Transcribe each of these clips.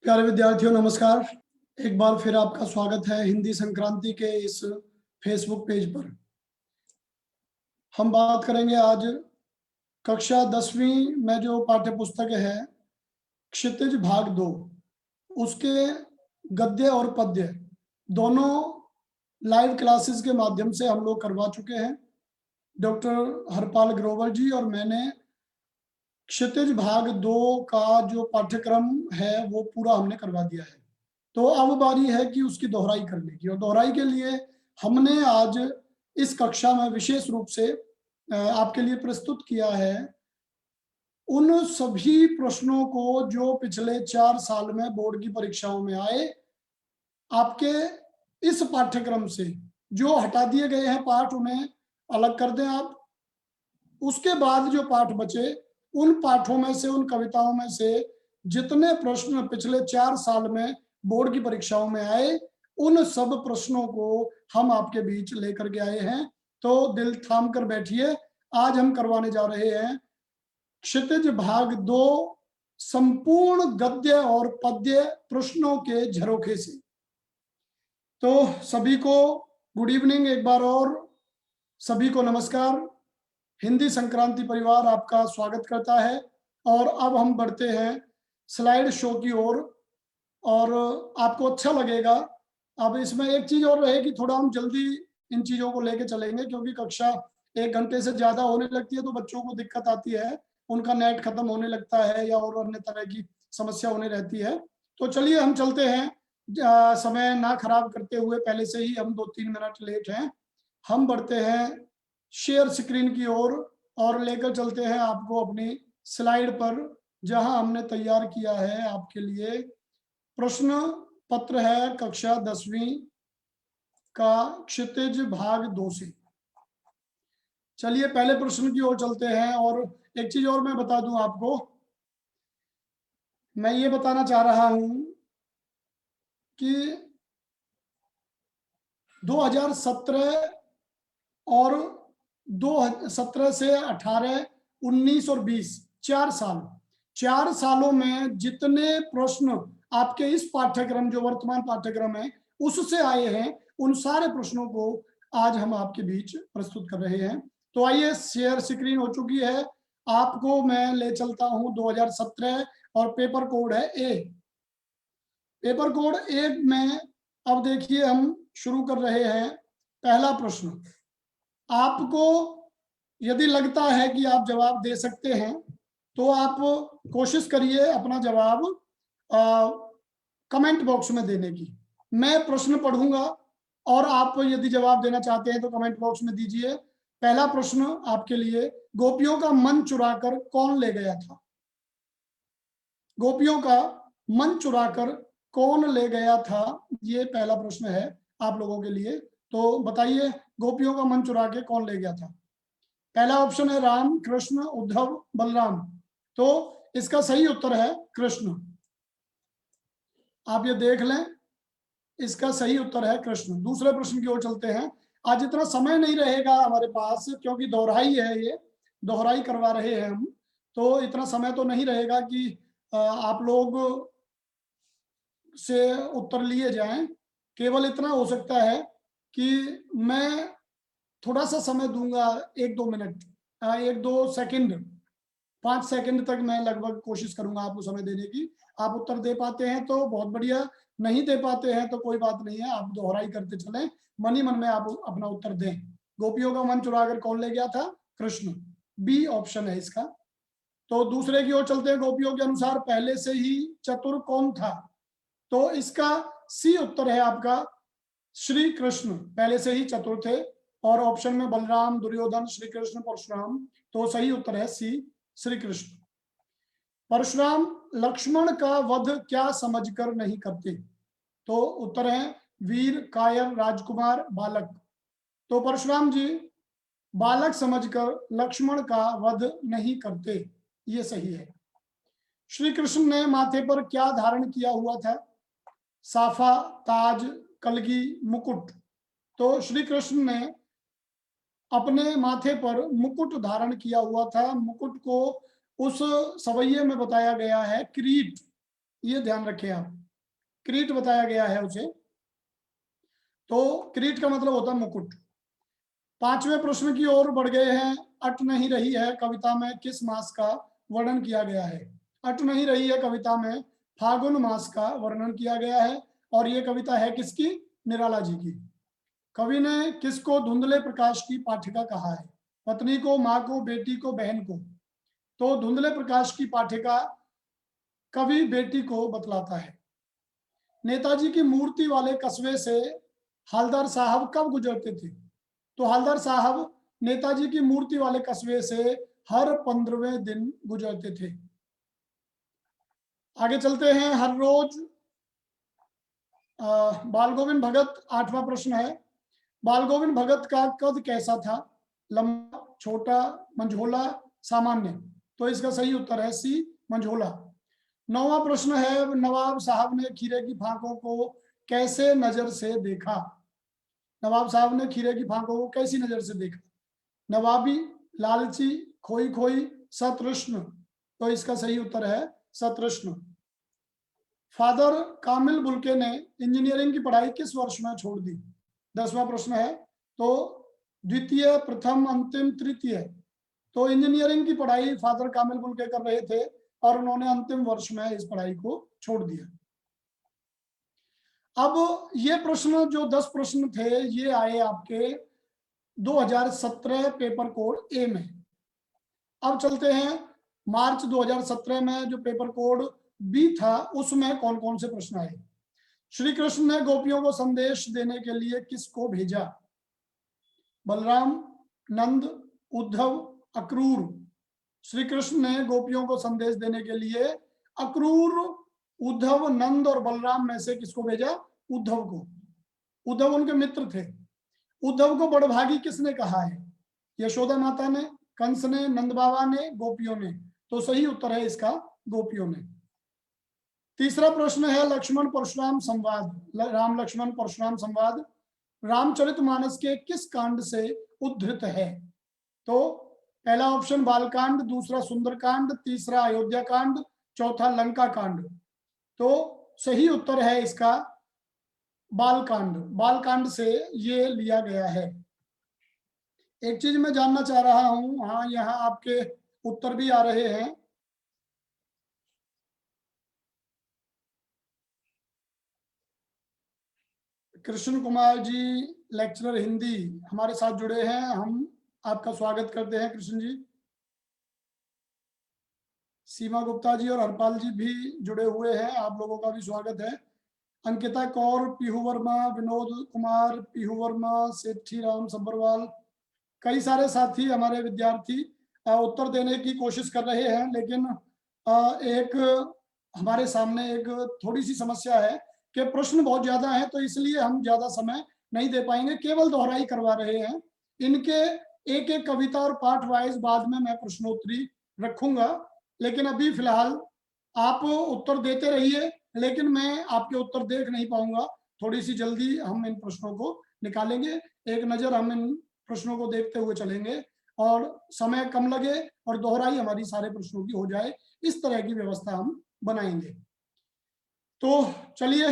प्यारे विद्यार्थियों नमस्कार। एक बार फिर आपका स्वागत है हिंदी संक्रांति के इस फेसबुक पेज पर। हम बात करेंगे आज कक्षा 10वीं में जो पाठ्य पुस्तक है क्षितिज भाग 2, उसके गद्य और पद्य दोनों लाइव क्लासेस के माध्यम से हम लोग करवा चुके हैं। डॉक्टर हरपाल ग्रोवर जी और मैंने क्षितिज भाग 2 का जो पाठ्यक्रम है वो पूरा हमने करवा दिया है। तो अब बारी है कि उसकी दोहराई करने की, और दोहराई के लिए हमने आज इस कक्षा में विशेष रूप से आपके लिए प्रस्तुत किया है उन सभी प्रश्नों को जो पिछले 4 साल में बोर्ड की परीक्षाओं में आए। आपके इस पाठ्यक्रम से जो हटा दिए गए हैं पाठ, उन्हें अलग कर दें आप। उसके बाद जो पाठ बचे, उन पाठों में से, उन कविताओं में से जितने प्रश्न पिछले 4 साल में बोर्ड की परीक्षाओं में आए, उन सब प्रश्नों को हम आपके बीच लेकर के आए हैं। तो दिल थाम कर बैठिए, आज हम करवाने जा रहे हैं क्षितिज भाग 2 संपूर्ण गद्य और पद्य प्रश्नों के झरोखे से। तो सभी को गुड इवनिंग एक बार और, सभी को नमस्कार। हिंदी संक्रांति परिवार आपका स्वागत करता है और अब हम बढ़ते हैं स्लाइड शो की ओर और आपको अच्छा लगेगा। अब इसमें एक चीज और रहेगी, थोड़ा हम जल्दी इन चीजों को लेके चलेंगे क्योंकि कक्षा 1 घंटे से ज्यादा होने लगती है तो बच्चों को दिक्कत आती है, उनका नेट खत्म होने लगता है या और अन्य तरह की समस्या होने रहती है। तो चलिए हम चलते हैं, समय ना खराब करते हुए, पहले से ही हम 2-3 मिनट लेट हैं। हम बढ़ते हैं शेयर स्क्रीन की ओर और लेकर चलते हैं आपको अपनी स्लाइड पर, जहां हमने तैयार किया है आपके लिए प्रश्न पत्र है कक्षा 10वीं का क्षितिज भाग 2 से। चलिए पहले प्रश्न की ओर चलते हैं। और एक चीज और मैं बता दूं आपको, मैं ये बताना चाह रहा हूं कि 2017 और 2017 से 18, 19 और 20, 4 सालों में जितने प्रश्न आपके इस पाठ्यक्रम, जो वर्तमान पाठ्यक्रम है, उससे आए हैं, उन सारे प्रश्नों को आज हम आपके बीच प्रस्तुत कर रहे हैं। तो आइए, शेयर स्क्रीन हो चुकी है, आपको मैं ले चलता हूं 2017 और पेपर कोड है ए। पेपर कोड ए में अब देखिए हम शुरू कर रहे हैं। पहला प्रश्न, आपको यदि लगता है कि आप जवाब दे सकते हैं तो आप कोशिश करिए अपना जवाब कमेंट बॉक्स में देने की। मैं प्रश्न पढ़ूंगा और आप यदि जवाब देना चाहते हैं तो कमेंट बॉक्स में दीजिए। पहला प्रश्न आपके लिए, गोपियों का मन चुराकर कौन ले गया था? गोपियों का मन चुराकर कौन ले गया था, ये पहला प्रश्न है आप लोगों के लिए। तो बताइए, गोपियों का मन चुरा के कौन ले गया था? पहला ऑप्शन है राम, कृष्ण, उद्धव, बलराम। तो इसका सही उत्तर है कृष्ण। आप ये देख लें, इसका सही उत्तर है कृष्ण। दूसरे प्रश्न की ओर चलते हैं। आज इतना समय नहीं रहेगा हमारे पास क्योंकि दोहराई है, ये दोहराई करवा रहे हैं हम, तो इतना समय तो नहीं रहेगा कि आप लोग से उत्तर लिए जाएं। केवल इतना हो सकता है कि मैं थोड़ा सा समय दूंगा, 1-2 मिनट, 1-2 सेकंड, 5 सेकंड तक मैं लगभग कोशिश करूंगा आपको समय देने की। आप उत्तर दे पाते हैं तो बहुत बढ़िया, नहीं दे पाते हैं तो कोई बात नहीं है, आप दोहराई करते चलें, मन ही मन में आप अपना उत्तर दें। गोपियों का मन चुराकर कौन ले गया था? कृष्ण, बी ऑप्शन है इसका। तो दूसरे की ओर चलते हैं। गोपियों के अनुसार पहले से ही चतुर कौन था? तो इसका सी उत्तर है आपका, श्री कृष्ण पहले से ही चतुर थे। और ऑप्शन में बलराम, दुर्योधन, श्री कृष्ण, परशुराम, तो सही उत्तर है सी, श्री कृष्ण। परशुराम लक्ष्मण का वध क्या समझकर नहीं करते? तो उत्तर है वीर, कायर, राजकुमार, बालक। तो परशुराम जी बालक समझकर लक्ष्मण का वध नहीं करते, ये सही है। श्री कृष्ण ने माथे पर क्या धारण किया हुआ था? साफा, ताज, कलगी, मुकुट। तो श्री कृष्ण ने अपने माथे पर मुकुट धारण किया हुआ था। मुकुट को उस सवैये में बताया गया है किरीट, ये ध्यान रखें आप। क्रीट बताया गया है उसे, तो क्रीट का मतलब होता है मुकुट। पांचवें प्रश्न की ओर बढ़ गए हैं। अट नहीं रही है कविता में किस मास का वर्णन किया गया है? अट नहीं रही है कविता में फागुन मास का वर्णन किया गया है, और ये कविता है किसकी? निराला जी की। कवि ने किसको धुंधले प्रकाश की पाठिका कहा है? पत्नी को, माँ को, बेटी को, बहन को? तो धुंधले प्रकाश की पाठिका कवि बेटी को बतलाता है। नेताजी की मूर्ति वाले कस्बे से हालदार साहब कब गुजरते थे? तो हालदार साहब नेताजी की मूर्ति वाले कस्बे से हर 15वें दिन गुजरते थे। आगे चलते हैं। हर रोज बाल गोविंद भगत, 8वां प्रश्न है। बाल गोविंद भगत का कद कैसा था? लंबा, छोटा, मंझोला, सामान्य? तो इसका सही उत्तर है सी, मंझोला। 9वां प्रश्न है। नवाब साहब ने खीरे की फांकों को कैसे नजर से देखा? नवाब साहब ने खीरे की फांकों को कैसी नजर से देखा? नवाबी, लालची, खोई खोई, सतृष्ण? तो इसका सही उत्तर है सतृष्ण। फादर कामिल बुल्के ने इंजीनियरिंग की पढ़ाई किस वर्ष में छोड़ दी? 10वां प्रश्न है। तो द्वितीय, प्रथम, अंतिम, तृतीय? तो इंजीनियरिंग की पढ़ाई फादर कामिल बुल्के कर रहे थे और उन्होंने अंतिम वर्ष में इस पढ़ाई को छोड़ दिया। अब ये प्रश्न जो 10 प्रश्न थे ये आए आपके 2017 पेपर कोड ए में। अब चलते हैं मार्च 2017 में जो पेपर कोड बी था उसमें कौन कौन से प्रश्न आए। श्री कृष्ण ने गोपियों को संदेश देने के लिए किसको भेजा? बलराम, नंद, उद्धव, अक्रूर? श्री कृष्ण ने गोपियों को संदेश देने के लिए अक्रूर, उद्धव, नंद और बलराम में से किसको भेजा? उद्धव को। उद्धव उनके मित्र थे। उद्धव को बड़भागी किसने कहा है? यशोदा माता ने, कंस ने, नंद बाबा ने, गोपियों ने? तो सही उत्तर है इसका गोपियों ने। तीसरा प्रश्न है लक्ष्मण परशुराम संवाद, राम लक्ष्मण परशुराम संवाद रामचरितमानस के किस कांड से उद्धृत है? तो पहला ऑप्शन बालकांड, दूसरा सुंदरकांड, तीसरा अयोध्या कांड, चौथा लंका कांड? तो सही उत्तर है इसका बालकांड। बालकांड से ये लिया गया है। एक चीज मैं जानना चाह रहा हूं, हाँ यहाँ आपके उत्तर भी आ रहे हैं। कृष्ण कुमार जी लेक्चरर हिंदी हमारे साथ जुड़े हैं, हम आपका स्वागत करते हैं कृष्ण जी। सीमा गुप्ता जी और हरपाल जी भी जुड़े हुए हैं, आप लोगों का भी स्वागत है। अंकिता कौर, पीहू वर्मा, विनोद कुमार, पीहू वर्मा, सेठी राम सब्बरवाल, कई सारे साथी हमारे विद्यार्थी उत्तर देने की कोशिश कर रहे हैं, लेकिन एक हमारे सामने एक थोड़ी सी समस्या है कि प्रश्न बहुत ज्यादा है, तो इसलिए हम ज्यादा समय नहीं दे पाएंगे, केवल दोहराई करवा रहे हैं। इनके एक एक कविता और पाठ वाइज बाद में मैं प्रश्नोत्तरी रखूंगा, लेकिन अभी फिलहाल आप उत्तर देते रहिए, लेकिन मैं आपके उत्तर देख नहीं पाऊंगा। थोड़ी सी जल्दी हम इन प्रश्नों को निकालेंगे, एक नजर हम इन प्रश्नों को देखते हुए चलेंगे और समय कम लगे और दोहराई हमारी सारे प्रश्नों की हो जाए, इस तरह की व्यवस्था हम बनाएंगे। तो चलिए,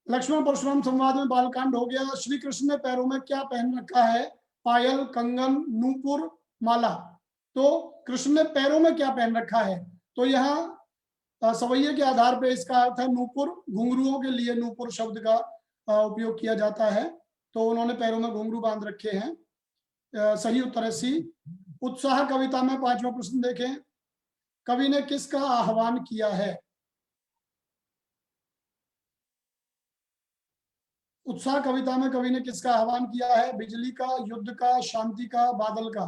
लक्ष्मण परशुराम संवाद में बालकांड हो गया। श्री कृष्ण ने पैरों में क्या पहन रखा है? पायल, कंगन, नूपुर, माला? तो कृष्ण ने पैरों में क्या पहन रखा है? तो यहाँ सवैये के आधार पर इसका अर्थ है नूपुर। घुंघरुओं के लिए नूपुर शब्द का उपयोग किया जाता है, तो उन्होंने पैरों में घुंघरू बांध रखे हैं। सही उत्तर है सी। उत्साह कविता में 5वां प्रश्न देखें। कवि ने किसका आह्वान किया है? उत्साह कविता में कवि ने किसका आह्वान किया है? बिजली का, युद्ध का, शांति का, बादल का?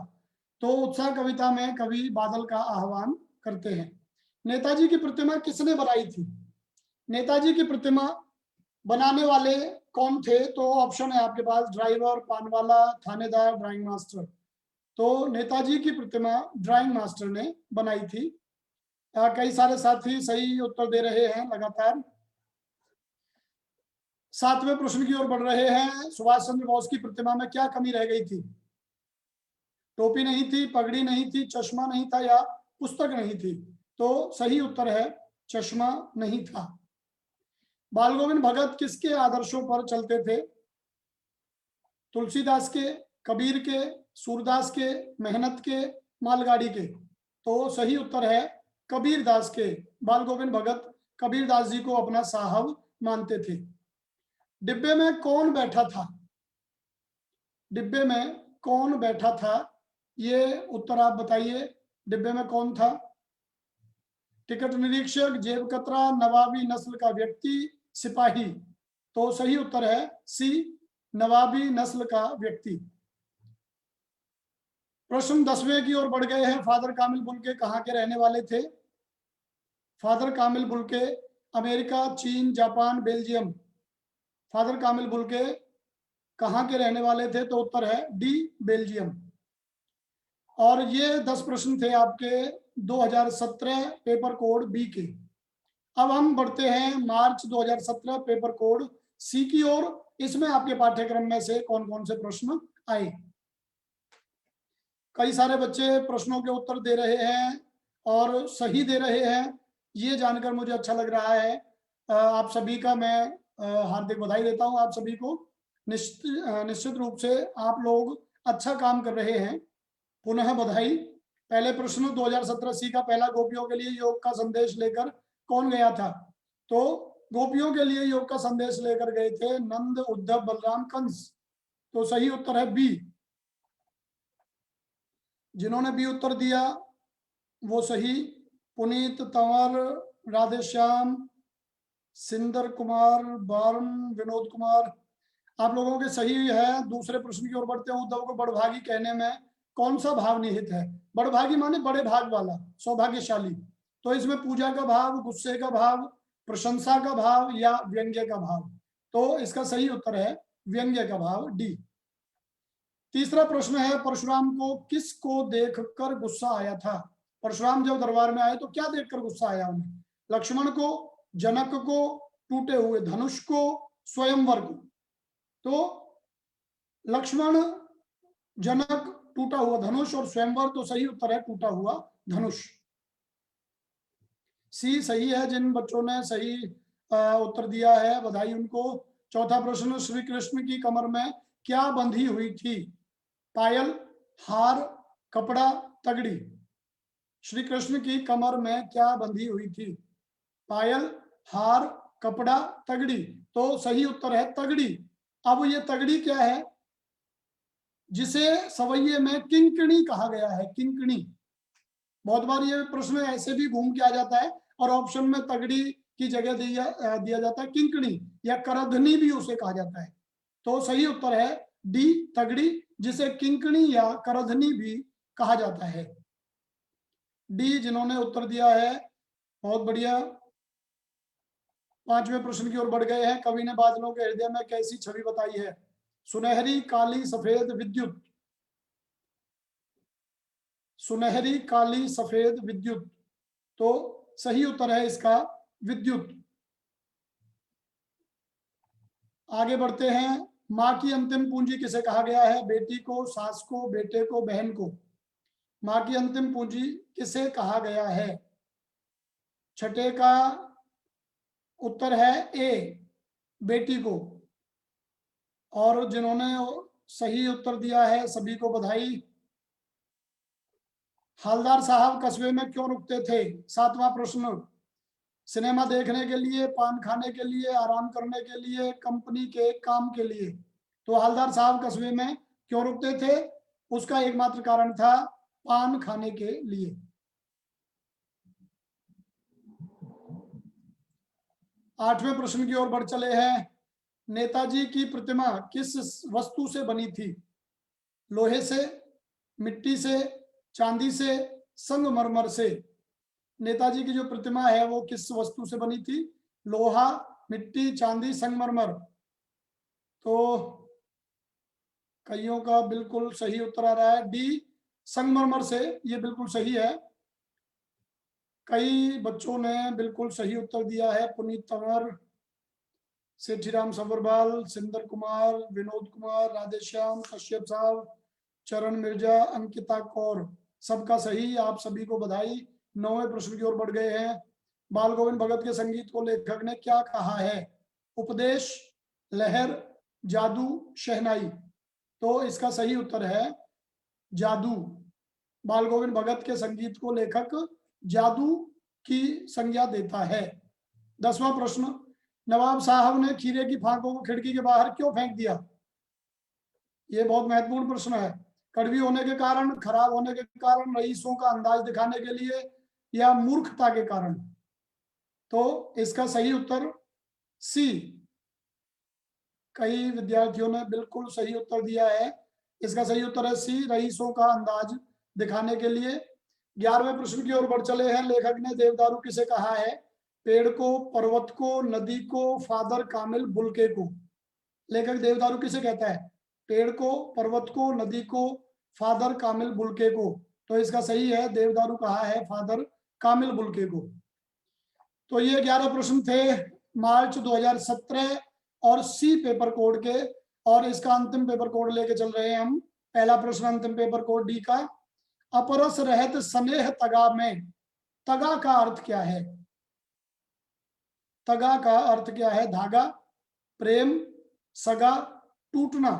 तो उत्साह कविता में कवि बादल का आह्वान करते हैं। नेताजी की प्रतिमा किसने बनाई थी? नेताजी की प्रतिमा बनाने वाले कौन थे? तो ऑप्शन है आपके पास ड्राइवर, पानवाला, थानेदार, ड्राइंग मास्टर। तो नेताजी की प्रतिमा ड्राइंग मास्टर ने बनाई थी। कई सारे साथी सही उत्तर दे रहे हैं लगातार। 7वें प्रश्न की ओर बढ़ रहे हैं। सुभाष चंद्र बोस की प्रतिमा में क्या कमी रह गई थी? टोपी नहीं थी, पगड़ी नहीं थी, चश्मा नहीं था या पुस्तक नहीं थी? तो सही उत्तर है चश्मा नहीं था। बाल गोविंद भगत किसके आदर्शों पर चलते थे? तुलसीदास के, कबीर के, सूरदास के, मेहनत के, मालगाड़ी के। तो सही उत्तर है कबीर दास के। बाल गोविंद भगत कबीर दास जी को अपना साहब मानते थे। डिब्बे में कौन बैठा था? डिब्बे में कौन बैठा था? ये उत्तर आप बताइए। डिब्बे में कौन था? टिकट निरीक्षक, जेब कतरा, नवाबी नस्ल का व्यक्ति, सिपाही। तो सही उत्तर है सी, नवाबी नस्ल का व्यक्ति। प्रश्न 10वें की ओर बढ़ गए हैं। फादर कामिल बुल्के कहाँ के रहने वाले थे? फादर कामिल बुल्के अमेरिका, चीन, जापान, बेल्जियम। फादर कामिल बुल्के कहाँ के रहने वाले थे? तो उत्तर है डी, बेल्जियम। और ये 10 प्रश्न थे आपके 2017 पेपर कोड बी के। अब हम बढ़ते हैं मार्च 2017 पेपर कोड सी की ओर। इसमें आपके पाठ्यक्रम में से कौन कौन से प्रश्न आए? कई सारे बच्चे प्रश्नों के उत्तर दे रहे हैं और सही दे रहे हैं, ये जानकर मुझे अच्छा लग रहा है। आप सभी का मैं हार्दिक बधाई देता हूं। आप सभी को निश्चित रूप से आप लोग अच्छा काम कर रहे हैं, पुनः बधाई। पहले प्रश्न 2017 सी का पहला, गोपियों के लिए योग का संदेश लेकर कौन गया था? तो गोपियों के लिए योग का संदेश लेकर गए थे नंद, उद्धव, बलराम, कंस। तो सही उत्तर है बी। जिन्होंने बी उत्तर दिया वो सही। पुनीत, तंवर, राधेश्याम, सिंदर कुमार, बारम, विनोद कुमार, आप लोगों के सही है। दूसरे प्रश्न की ओर बढ़ते हैं। उद्धव को बड़भागी कहने में कौन सा भाव निहित है? बड़भागी माने बड़े भाग वाला, सौभाग्यशाली। तो इसमें पूजा का भाव, गुस्से का भाव, प्रशंसा का भाव या व्यंग्य का भाव? तो इसका सही उत्तर है व्यंग्य का भाव, डी। तीसरा प्रश्न है, परशुराम को किसको देखकर गुस्सा आया था? परशुराम जब दरबार में आए तो क्या देखकर गुस्सा आया उन्हें? लक्ष्मण को, जनक को, टूटे हुए धनुष को, स्वयंवर को? तो लक्ष्मण, जनक, टूटा हुआ धनुष और स्वयंवर। तो सही उत्तर है टूटा हुआ धनुष। सी सही है। जिन बच्चों ने सही उत्तर दिया है बधाई उनको। चौथा प्रश्न, श्री कृष्ण की कमर में क्या बंधी हुई थी? पायल, हार, कपड़ा, तगड़ी। श्री कृष्ण की कमर में क्या बंधी हुई थी? पायल, हार, कपड़ा, तगड़ी। तो सही उत्तर है तगड़ी। अब ये तगड़ी क्या है? जिसे सवैये में किंकणी कहा गया है, किंकणी। बहुत बार ये प्रश्न ऐसे भी घूम के आ जाता है और ऑप्शन में तगड़ी की जगह दिया जाता है किंकणी या करधनी भी उसे कहा जाता है। तो सही उत्तर है डी, तगड़ी, जिसे किंकणी या करधनी भी कहा जाता है। डी जिन्होंने उत्तर दिया है, बहुत बढ़िया। पांचवें प्रश्न की ओर बढ़ गए हैं। कवि ने बादलों के हृदय में कैसी छवि बताई है? सुनहरी, काली, सफेद, विद्युत। सुनहरी, काली, सफेद, विद्युत। तो सही उत्तर है इसका विद्युत। आगे बढ़ते हैं। माँ की अंतिम पूंजी किसे कहा गया है? बेटी को, सास को, बेटे को, बहन को? माँ की अंतिम पूंजी किसे कहा गया है? छठे का उत्तर है ए, बेटी को। और जिन्होंने सही उत्तर दिया है सभी को बधाई। हलदार साहब कस्बे में क्यों रुकते थे? सातवां प्रश्न, सिनेमा देखने के लिए, पान खाने के लिए, आराम करने के लिए, कंपनी के काम के लिए? तो हलदार साहब कस्बे में क्यों रुकते थे? उसका एकमात्र कारण था पान खाने के लिए। आठवें प्रश्न की ओर बढ़ चले हैं। नेताजी की प्रतिमा किस वस्तु से बनी थी? लोहे से, मिट्टी से, चांदी से, संगमरमर से? नेताजी की जो प्रतिमा है वो किस वस्तु से बनी थी? लोहा, मिट्टी, चांदी, संगमरमर। तो कईयों का बिल्कुल सही उत्तर आ रहा है डी, संगमरमर से। ये बिल्कुल सही है। कई बच्चों ने बिल्कुल सही उत्तर दिया है। पुनीत तंवर, सेठीराम सबरवाल, सिंदर कुमार, विनोद कुमार, राधेश्याम, कश्यप साहब, चरण मिर्जा, अंकिता कौर, सबका सही। आप सभी को बधाई। 9वें प्रश्न की ओर बढ़ गए हैं। बाल गोविंद भगत के संगीत को लेखक ने क्या कहा है? उपदेश, लहर, जादू, शहनाई। तो इसका सही उत्तर है जादू। बाल गोविंद भगत के संगीत को लेखक जादू की संज्ञा देता है। 10वां प्रश्न, नवाब साहब ने खीरे की फांकों को खिड़की के बाहर क्यों फेंक दिया? ये बहुत महत्वपूर्ण प्रश्न है। कड़वी होने के कारण, खराब होने के कारण, रईसों का अंदाज दिखाने के लिए, या मूर्खता के कारण? तो इसका सही उत्तर सी। कई विद्यार्थियों ने बिल्कुल सही उत्तर दिया है। इसका सही उत्तर है सी, रईसों का अंदाज दिखाने के लिए। 11वें प्रश्न की ओर बढ़ चले हैं। लेखक ने देवदारू किसे कहा है? पेड़ को, पर्वत को, नदी को, फादर कामिल बुल्के को। लेखक देवदारू किसे कहता है? पेड़ को, पर्वत को, नदी को, फादर कामिल बुल्के को। तो इसका सही है, देवदारू कहा है फादर कामिल बुल्के को। तो ये 11 प्रश्न थे मार्च 2017 और सी पेपर कोड के, और इसका अंतिम पेपर कोड लेके चल रहे हैं हम। पहला प्रश्न अंतिम पेपर कोड डी का, अपरस रहत स्नेह तगा में, तगा का अर्थ क्या है? तगा का अर्थ क्या है? धागा, प्रेम, सगा, टूटना।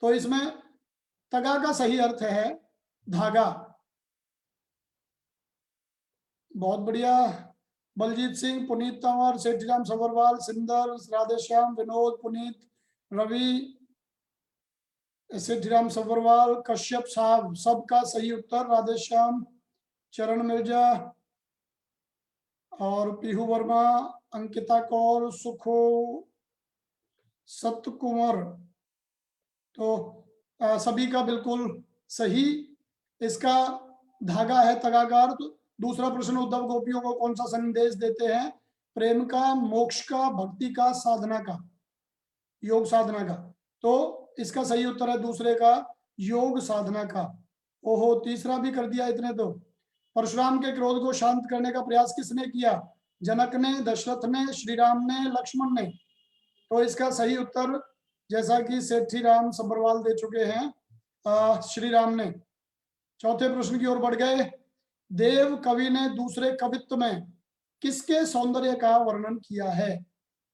तो इसमें तगा का सही अर्थ है धागा। बहुत बढ़िया। बलजीत सिंह, पुनीत तंवर, सेठीराम सबरवाल, सिंदर, राधेश्याम, विनोद, पुनीत, रवि, सेठीराम सबरवाल, कश्यप साहब, सबका सही उत्तर राधेश्याम, चरण मिर्जा और पीहू वर्मा, अंकिता कौर, सुखो, सत्य कुंवर। तो सभी का बिल्कुल सही। इसका धागा है तगाकार। तो दूसरा प्रश्न, उद्धव गोपियों को कौन सा संदेश देते हैं? प्रेम का, मोक्ष का, भक्ति का, साधना का, योग साधना का। तो इसका सही उत्तर है दूसरे का, योग साधना का। ओहो, तीसरा भी कर दिया इतने तो। परशुराम के क्रोध को शांत करने का प्रयास किसने किया? जनक ने, दशरथ ने, श्री राम ने, लक्ष्मण ने। तो इसका सही उत्तर, जैसा कि सेठी राम सब्रवाल दे चुके हैं, श्री राम ने। चौथे प्रश्न की ओर बढ़ गए। देव कवि ने दूसरे कवित्व में किसके सौंदर्य का वर्णन किया है?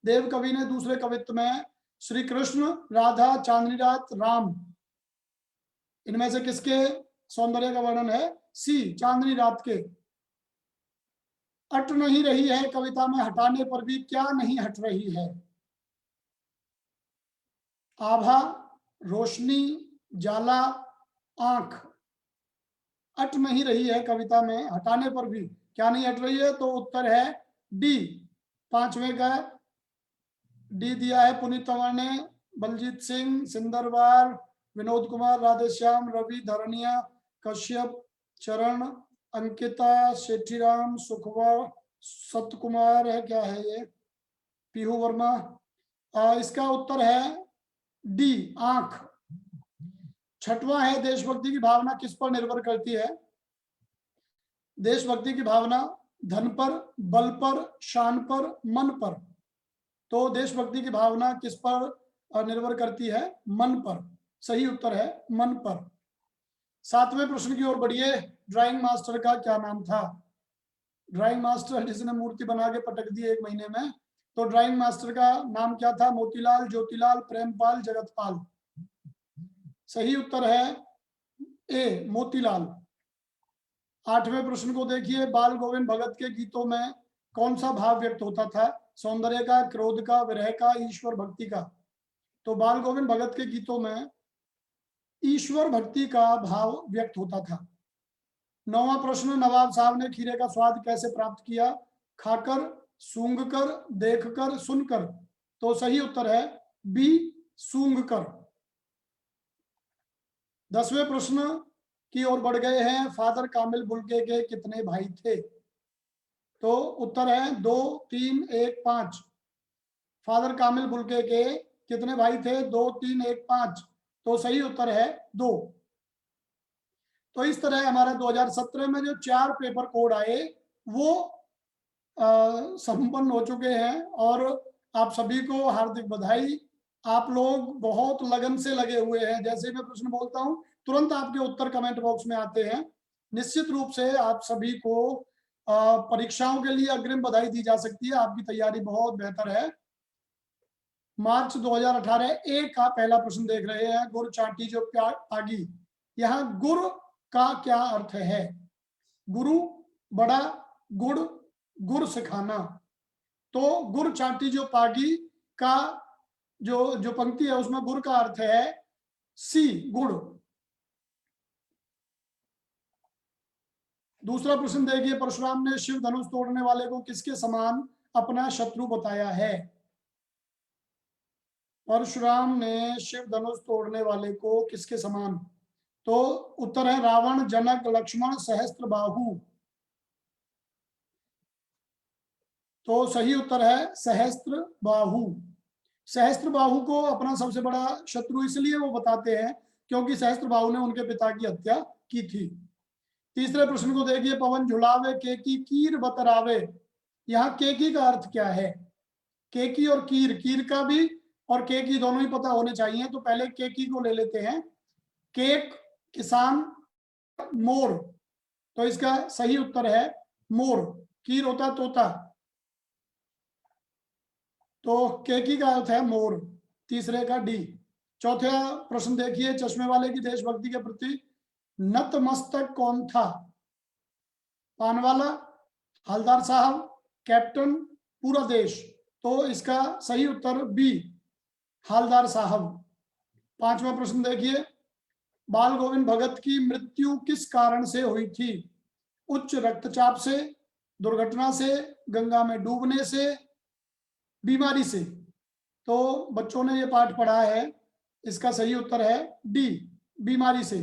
देव कवि ने दूसरे कवित्व में श्री कृष्ण, राधा, चांदनी रात, राम, इनमें से किसके सौंदर्य का वर्णन है? सी, चांदनी रात के। अट नहीं रही है कविता में हटाने पर भी, क्या नहीं हट रही है? आभा, रोशनी, जाला, आंख। अट नहीं रही है कविता में हटाने पर भी, क्या नहीं हट रही है? तो उत्तर है डी। पांचवें का डी दिया है पुनीत तंवर ने। बलजीत सिंह, सिंदरवार, विनोद कुमार, राधेश्याम, रवि, धरनिया, कश्यप, चरण, अंकिता, सेठीराम, सुखवा, सत्य कुमार है, क्या है ये, पीहू वर्मा। इसका उत्तर है डी, आंख। छठवां है, देशभक्ति की भावना किस पर निर्भर करती है? देशभक्ति की भावना धन पर, बल पर, शान पर, मन पर। तो देशभक्ति की भावना किस पर निर्भर करती है? मन पर। सही उत्तर है मन पर। सातवें प्रश्न की ओर बढ़िए। ड्राइंग मास्टर का क्या नाम था? ड्राइंग मास्टर जिसने मूर्ति बना के पटक दी 1 महीने में, तो ड्राइंग मास्टर का नाम क्या था? मोतीलाल, ज्योतिलाल, प्रेमपाल, जगतपाल। सही उत्तर है ए, मोतीलाल। 8वें प्रश्न को देखिए। बाल गोविंद भगत के गीतों में कौन सा भाव व्यक्त होता था? सौंदर्य का, क्रोध का, विरह का, ईश्वर भक्ति का। तो बाल गोविंद भगत के गीतों में ईश्वर भक्ति का भाव व्यक्त होता था। 9वां प्रश्न, नवाब साहब ने खीरे का स्वाद कैसे प्राप्त किया? खाकर, सूंघकर, देखकर, सुनकर। तो सही उत्तर है बी, सूंघकर। 10वें प्रश्न की ओर बढ़ गए हैं। फादर कामिल बुल्के के कितने भाई थे? तो उत्तर है 2, 3, 1, 5। फादर कामिल बुल्के के कितने भाई थे? 2, 3, 1, 5। तो सही उत्तर है 2। तो इस तरह हमारा 2017 में जो 4 पेपर कोड आए वो संपन्न हो चुके हैं, और आप सभी को हार्दिक बधाई। आप लोग बहुत लगन से लगे हुए हैं। जैसे मैं प्रश्न बोलता हूं तुरंत आपके उत्तर कमेंट बॉक्स में आते हैं। निश्चित रूप से आप सभी को परीक्षाओं के लिए अग्रिम बधाई दी जा सकती है, आपकी तैयारी बहुत बेहतर है। मार्च 2018 ए का पहला प्रश्न देख रहे हैं, गुर चाटी जो पागी, यहाँ गुर का क्या अर्थ है? गुरु, बड़ा, गुड़, गुर सिखाना। तो गुर चाटी जो पागी का जो पंक्ति है उसमें गुर का अर्थ है सी, गुड़। दूसरा प्रश्न देखिए, परशुराम ने शिव धनुष तोड़ने वाले को किसके समान अपना शत्रु बताया है? परशुराम ने शिव धनुष तोड़ने वाले को किसके समान? तो उत्तर है रावण, जनक, लक्ष्मण, सहस्त्रबाहु। तो सही उत्तर है सहस्त्रबाहु। सहस्त्रबाहु को अपना सबसे बड़ा शत्रु इसलिए वो बताते हैं क्योंकि सहस्त्रबाहु ने उनके पिता की हत्या की थी। तीसरे प्रश्न को देखिए, पवन झुलावे केकी कीर बतरावे, यहाँ केकी का अर्थ क्या है? केकी और कीर, कीर का भी और केकी दोनों ही पता होने चाहिए, तो पहले केकी को ले लेते हैं। केक किसान, मोर, तो इसका सही उत्तर है मोर। कीर होता तोता, तो केकी का अर्थ है मोर, तीसरे का डी। चौथा प्रश्न देखिए, चश्मे वाले की देशभक्ति के प्रति नतमस्तक कौन था? पानवाला, हलदार साहब, कैप्टन, पूरा देश। तो इसका सही उत्तर बी, हलदार साहब। पांचवा प्रश्न देखिए, बाल गोविंद भगत की मृत्यु किस कारण से हुई थी? उच्च रक्तचाप से, दुर्घटना से, गंगा में डूबने से, बीमारी से। तो बच्चों ने ये पाठ पढ़ा है, इसका सही उत्तर है डी, बीमारी से।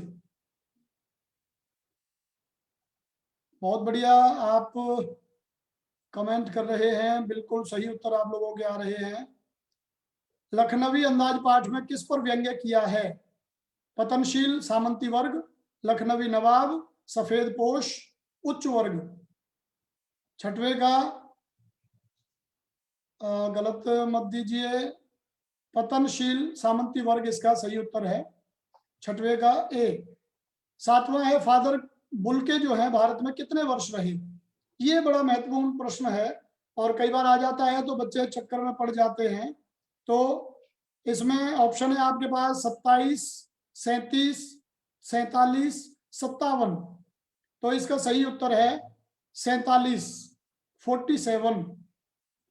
बहुत बढ़िया, आप कमेंट कर रहे हैं, बिल्कुल सही उत्तर आप लोगों के आ रहे हैं। लखनवी अंदाज पाठ में किस पर व्यंग्य किया है? पतनशील सामंती वर्ग, लखनवी नवाब, सफेद पोश, उच्च वर्ग। छठवें का गलत मत दीजिए, पतनशील सामंती वर्ग इसका सही उत्तर है, छठवें का ए। सातवां है, फादर बुल्के जो है भारत में कितने वर्ष रहे? ये बड़ा महत्वपूर्ण प्रश्न है और कई बार आ जाता है तो बच्चे चक्कर में पड़ जाते हैं। तो इसमें ऑप्शन है आपके पास 27, 37, 47, 57। तो इसका सही उत्तर है 47, 47,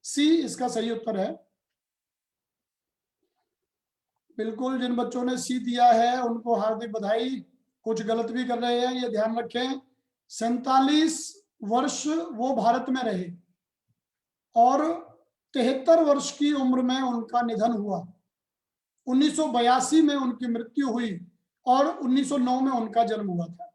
सी इसका सही उत्तर है। बिल्कुल, जिन बच्चों ने सी दिया है उनको हार्दिक बधाई, कुछ गलत भी कर रहे हैं, ये ध्यान रखें। 47 वर्ष वो भारत में रहे और 73 वर्ष की उम्र में उनका निधन हुआ। 1982 में उनकी मृत्यु हुई और 1909 में उनका जन्म हुआ था।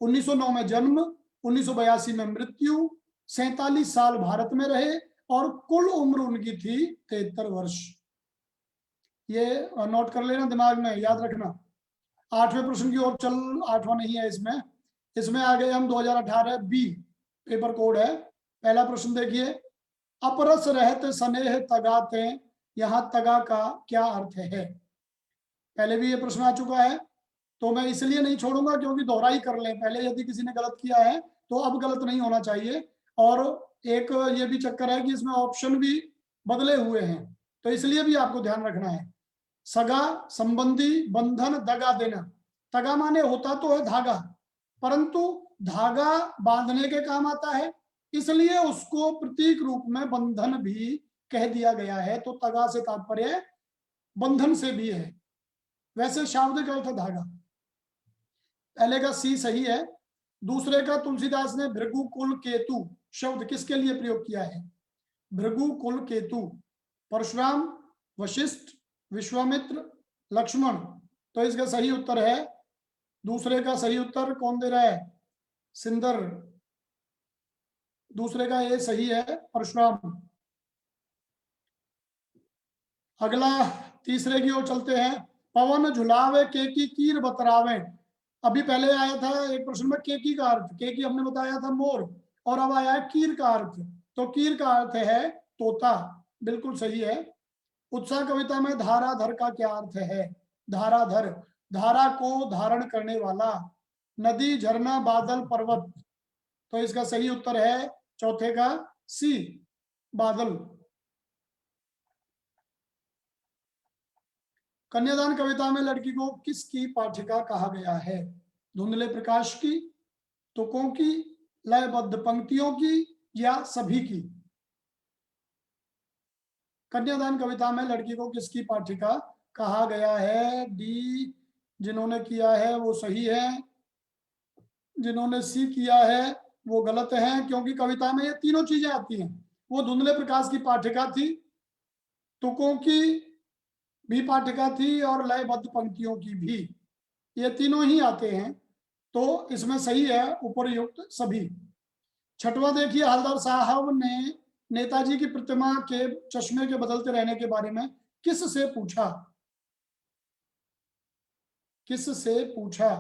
1909 में जन्म, 1982 में मृत्यु, 47 साल भारत में रहे और कुल उम्र उनकी थी 73 वर्ष। ये नोट कर लेना, दिमाग में याद रखना। आठवें प्रश्न की ओर चल, आठवां नहीं है इसमें आ गए हम। 2018 बी पेपर कोड है। पहला प्रश्न देखिए, अपरस रहते स्नेह तगाते, यहाँ तगा का क्या अर्थ है? पहले भी ये प्रश्न आ चुका है तो मैं इसलिए नहीं छोड़ूंगा क्योंकि दोहराई कर लें, पहले यदि किसी ने गलत किया है तो अब गलत नहीं होना चाहिए। और एक ये भी चक्कर है कि इसमें ऑप्शन भी बदले हुए हैं, तो इसलिए भी आपको ध्यान रखना है। सगा, संबंधी, बंधन, दगा देना। तगा माने होता तो है धागा, परंतु धागा बांधने के काम आता है, इसलिए उसको प्रतीक रूप में बंधन भी कह दिया गया है। तो तगा से तात्पर्य बंधन से भी है, वैसे शाब्दिक अर्थ धागा। पहले का सी सही है। दूसरे का, तुलसीदास ने भृगु कुल केतु शब्द किसके लिए प्रयोग किया है? भृगु कुल केतु, परशुराम, वशिष्ठ, विश्वामित्र, लक्ष्मण। तो इसका सही उत्तर है, दूसरे का सही उत्तर कौन दे रहा है? सिंदर। दूसरे का ये सही है, परशुराम। अगला तीसरे की ओर चलते हैं। पवन झुलावे केकी कीर बतरावे। अभी पहले आया था एक प्रश्न में केकी का अर्थ, केकी हमने बताया था मोर, और अब आया है कीर का अर्थ। तो कीर का अर्थ है तोता, बिल्कुल सही है। उत्साह कविता में धाराधर का क्या अर्थ है? धाराधर, धारा को धारण करने वाला। नदी, झरना, बादल, पर्वत। तो इसका सही उत्तर है चौथे का सी, बादल। कन्यादान कविता में लड़की को किसकी पाठिका कहा गया है? धुंधले प्रकाश की, तुकों की, लयबद्ध पंक्तियों की, या सभी की? कन्यादान कविता में लड़की को किसकी पाठिका कहा गया है? डी जिन्होंने किया है वो सही है, जिन्होंने सी किया है वो गलत है, क्योंकि कविता में ये तीनों चीजें आती हैं। वो धुंधले प्रकाश की पाठिका थी, तुकों की भी पाठिका थी, और लयबद्ध पंक्तियों की भी। ये तीनों ही आते हैं, तो इसमें सही है उपरयुक्त सभी। छठवां देखिए, हलदर साहब ने नेताजी की प्रतिमा के चश्मे के बदलते रहने के बारे में किस से पूछा? किस से पूछा?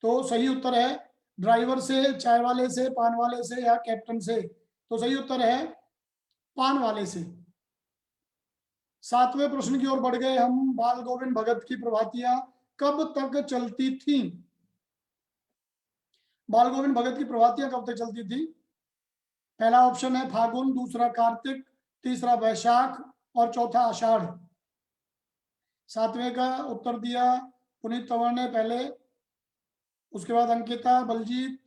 तो सही उत्तर है ड्राइवर से, चाय वाले से, पान वाले से, या कैप्टन से। तो सही उत्तर है पान वाले से। सातवें प्रश्न की ओर बढ़ गए हम। बाल गोविंद भगत की प्रभातियां कब तक चलती थी? बाल गोविंद भगत की प्रभातियां कब तक चलती थी? पहला ऑप्शन है फागुन, दूसरा कार्तिक, तीसरा वैशाख, और चौथा आषाढ़। सातवें का उत्तर दिया पुनीत तंवर ने पहले, उसके बाद अंकिता, बलजीत,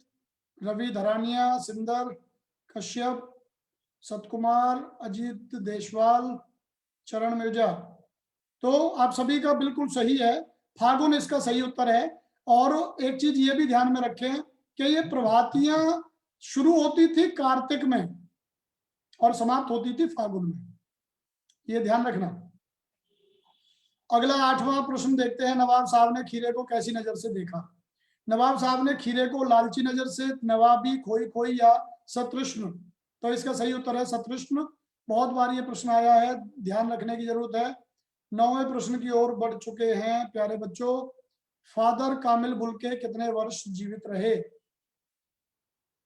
रवि धरानिया, सिंदर कश्यप, सतकुमार, अजीत देशवाल, चरण मिर्जा। तो आप सभी का बिल्कुल सही है, फागुन इसका सही उत्तर है। और एक चीज ये भी ध्यान में रखें कि ये प्रभातियां शुरू होती थी कार्तिक में और समाप्त होती थी फागुन में, ये ध्यान रखना। अगला आठवां प्रश्न देखते हैं, नवाब साहब ने खीरे को कैसी नजर से देखा? नवाब साहब ने खीरे को लालची नजर से, नवाबी, खोई खोई, या सतृष्ण? तो इसका सही उत्तर है सतृष्ण। बहुत बार ये प्रश्न आया है, ध्यान रखने की जरूरत है। नौवें प्रश्न की ओर बढ़ चुके हैं प्यारे बच्चों। फादर कामिल बुल्के कितने वर्ष जीवित रहे?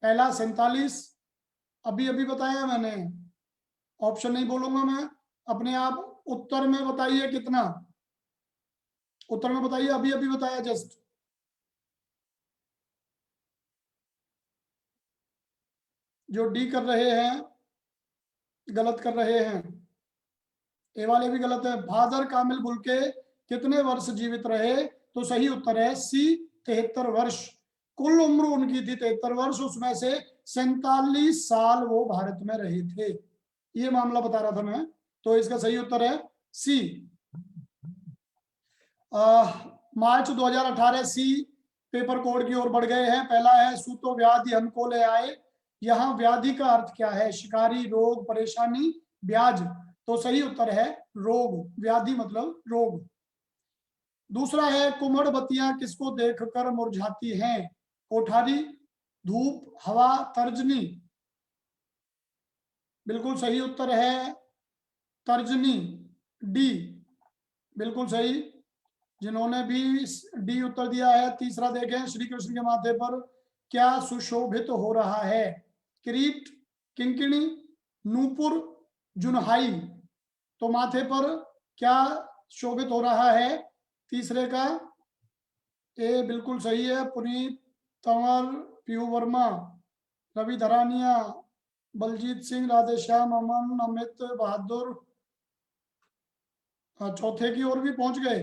पहला 47, अभी अभी बताया मैंने, ऑप्शन नहीं बोलूंगा मैं, अपने आप उत्तर में बताइए कितना, उत्तर में बताइए, अभी अभी बताया जस्ट। जो डी कर रहे हैं गलत कर रहे हैं, ए वाले भी गलत है। फादर कामिल बुल्के कितने वर्ष जीवित रहे? तो सही उत्तर है सी, 73 वर्ष। कुल उम्र उनकी थी 73 वर्ष, उसमें से 47 साल वो भारत में रहे थे। ये मामला बता रहा था मैं, तो इसका सही उत्तर है सी। मार्च 2018 सी पेपर कोड की ओर बढ़ गए हैं। पहला है सूतो व्याधि हमको ले आए। यहाँ व्याधि का अर्थ क्या है? शिकारी, रोग, परेशानी, ब्याज। तो सही उत्तर है रोग, व्याधि मतलब रोग। दूसरा है कुमड़ बत्तियां किसको देखकर मुरझाती हैं? कोठारी, धूप, हवा, तर्जनी। बिल्कुल सही उत्तर है तर्जनी, डी, बिल्कुल सही। जिन्होंने भी डी उत्तर दिया है। तीसरा देखें, श्री कृष्ण के माथे पर क्या सुशोभित हो रहा है? किरीट, किंकिणी, नूपुर, जुनहाई। तो माथे पर क्या शोभित हो रहा है? तीसरे का ए बिल्कुल सही है। पुनीत तंवर, पीयू वर्मा, रवि धरानिया, बलजीत सिंह, राधेश्याम, अमन, अमित बहादुर चौथे की ओर भी पहुंच गए।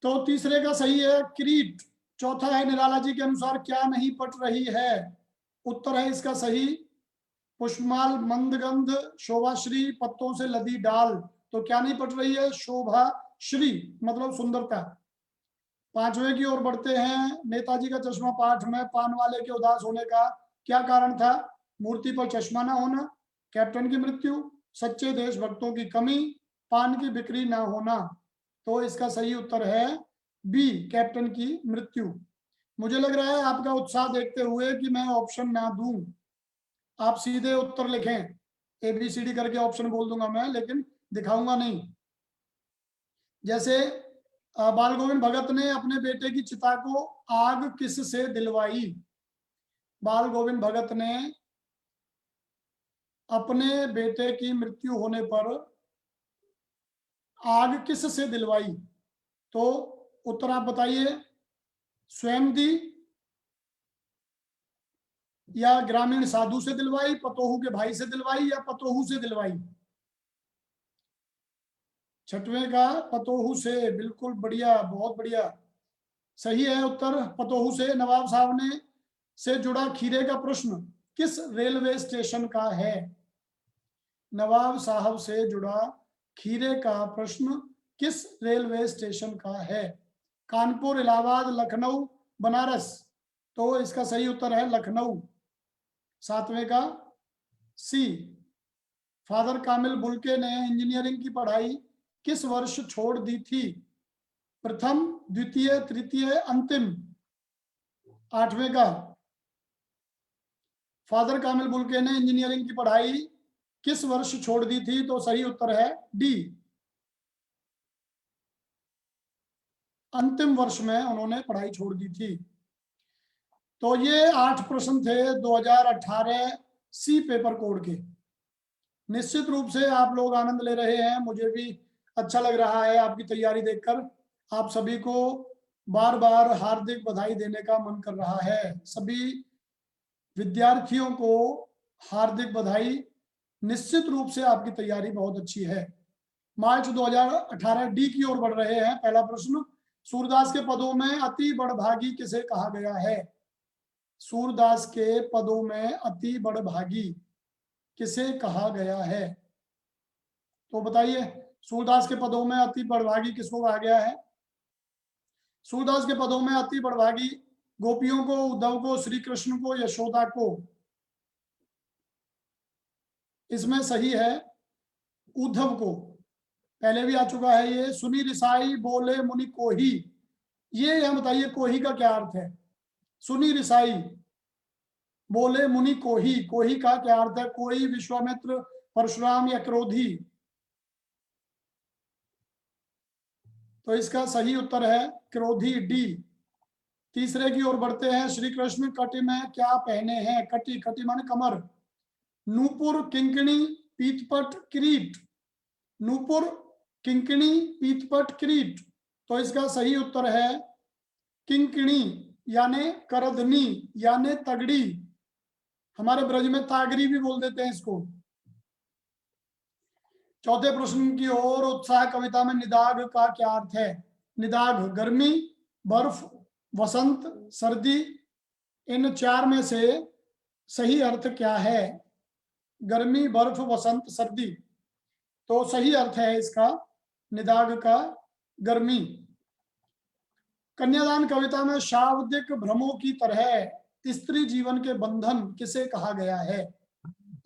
तो तीसरे का सही है किरीट। चौथा है निराला जी के अनुसार क्या नहीं पट रही है? उत्तर है इसका सही पुष्पमाल, मंदगंध, शोभाश्री, पत्तों से लदी डाल। तो क्या नहीं पट रही है? शोभा श्री मतलब सुंदरता। पांचवें की ओर बढ़ते हैं। नेताजी का चश्मा पाठ में पान वाले के उदास होने का क्या कारण था? मूर्ति पर चश्मा ना होना, कैप्टन की मृत्यु, सच्चे देशभक्तों की कमी, पान की बिक्री ना होना। तो इसका सही उत्तर है बी, कैप्टन की मृत्यु। मुझे लग रहा है आपका उत्साह देखते हुए कि मैं ऑप्शन ना दूं, आप सीधे उत्तर लिखें। ABCD करके ऑप्शन बोल दूंगा मैं, लेकिन दिखाऊंगा नहीं। जैसे बाल गोविंद भगत ने अपने बेटे की चिता को आग किस से दिलवाई? बाल गोविंद भगत ने अपने बेटे की मृत्यु होने पर आग किस से दिलवाई? तो उत्तर आप बताइए। स्वयं दी, या ग्रामीण साधु से दिलवाई, पतोहू के भाई से दिलवाई, या पतोहू से दिलवाई? छठवें का पतोहू से, बिल्कुल बढ़िया, बहुत बढ़िया, सही है उत्तर पतोहू से। नवाब साहब ने से जुड़ा खीरे का प्रश्न किस रेलवे स्टेशन का है? नवाब साहब से जुड़ा खीरे का प्रश्न किस रेलवे स्टेशन का है? कानपुर, इलाहाबाद, लखनऊ, बनारस? तो इसका सही उत्तर है लखनऊ। सातवें का सी। फादर कामिल बुल्के ने इंजीनियरिंग की पढ़ाई किस वर्ष छोड़ दी थी? प्रथम, द्वितीय, तृतीय, अंतिम? आठवें का फादर कामिल बुल्के ने इंजीनियरिंग की पढ़ाई किस वर्ष छोड़ दी थी? तो सही उत्तर है डी, अंतिम वर्ष में उन्होंने पढ़ाई छोड़ दी थी। तो ये 8 प्रश्न थे 2018 सी पेपर कोड के। निश्चित रूप से आप लोग आनंद ले रहे हैं, मुझे भी अच्छा लग रहा है आपकी तैयारी देखकर। आप सभी को बार बार हार्दिक बधाई देने का मन कर रहा है। सभी विद्यार्थियों को हार्दिक बधाई। निश्चित रूप से आपकी तैयारी बहुत अच्छी है। मार्च 2018 डी की ओर बढ़ रहे हैं। पहला प्रश्न, सूरदास के पदों में अति बड़भागी किसे कहा गया है? सूरदास के पदों में अति बड़भागी किसे कहा गया है? तो बताइए, सूरदास के पदों में अति बड़भागी किसको कहा गया है? सूरदास के पदों में अति बड़भागी गोपियों को, उद्धव को, श्री कृष्ण को, यशोदा को? इसमें सही है उद्धव को, पहले भी आ चुका है ये। सुनी रिसाई बोले मुनि कोही, ये यहां बताइए कोही का क्या अर्थ है? सुनी रिसाई बोले मुनि कोही, कोही का क्या अर्थ है? कोई, विश्वामित्र, परशुराम या क्रोधी? तो इसका सही उत्तर है क्रोधी, डी। तीसरे की ओर बढ़ते हैं। श्री कृष्ण कटी में क्या पहने हैं? कटी, कटी माने कमर। नूपुर, किंकणी, पीतपट, किरीट? नूपुर, किंकणी, पीतपट, किरीट? तो इसका सही उत्तर है किंकणी यानी करधनी यानी तगड़ी। हमारे ब्रज में तागरी भी बोल देते हैं इसको। चौथे प्रश्न की ओर, उत्साह कविता में निदाघ का क्या अर्थ है? निदाघ गर्मी, बर्फ, वसंत, सर्दी? इन चार में से सही अर्थ क्या है? गर्मी, बर्फ, वसंत, सर्दी? तो सही अर्थ है इसका निदाघ का गर्मी। कन्यादान कविता में शाब्दिक भ्रमों की तरह स्त्री जीवन के बंधन किसे कहा गया है?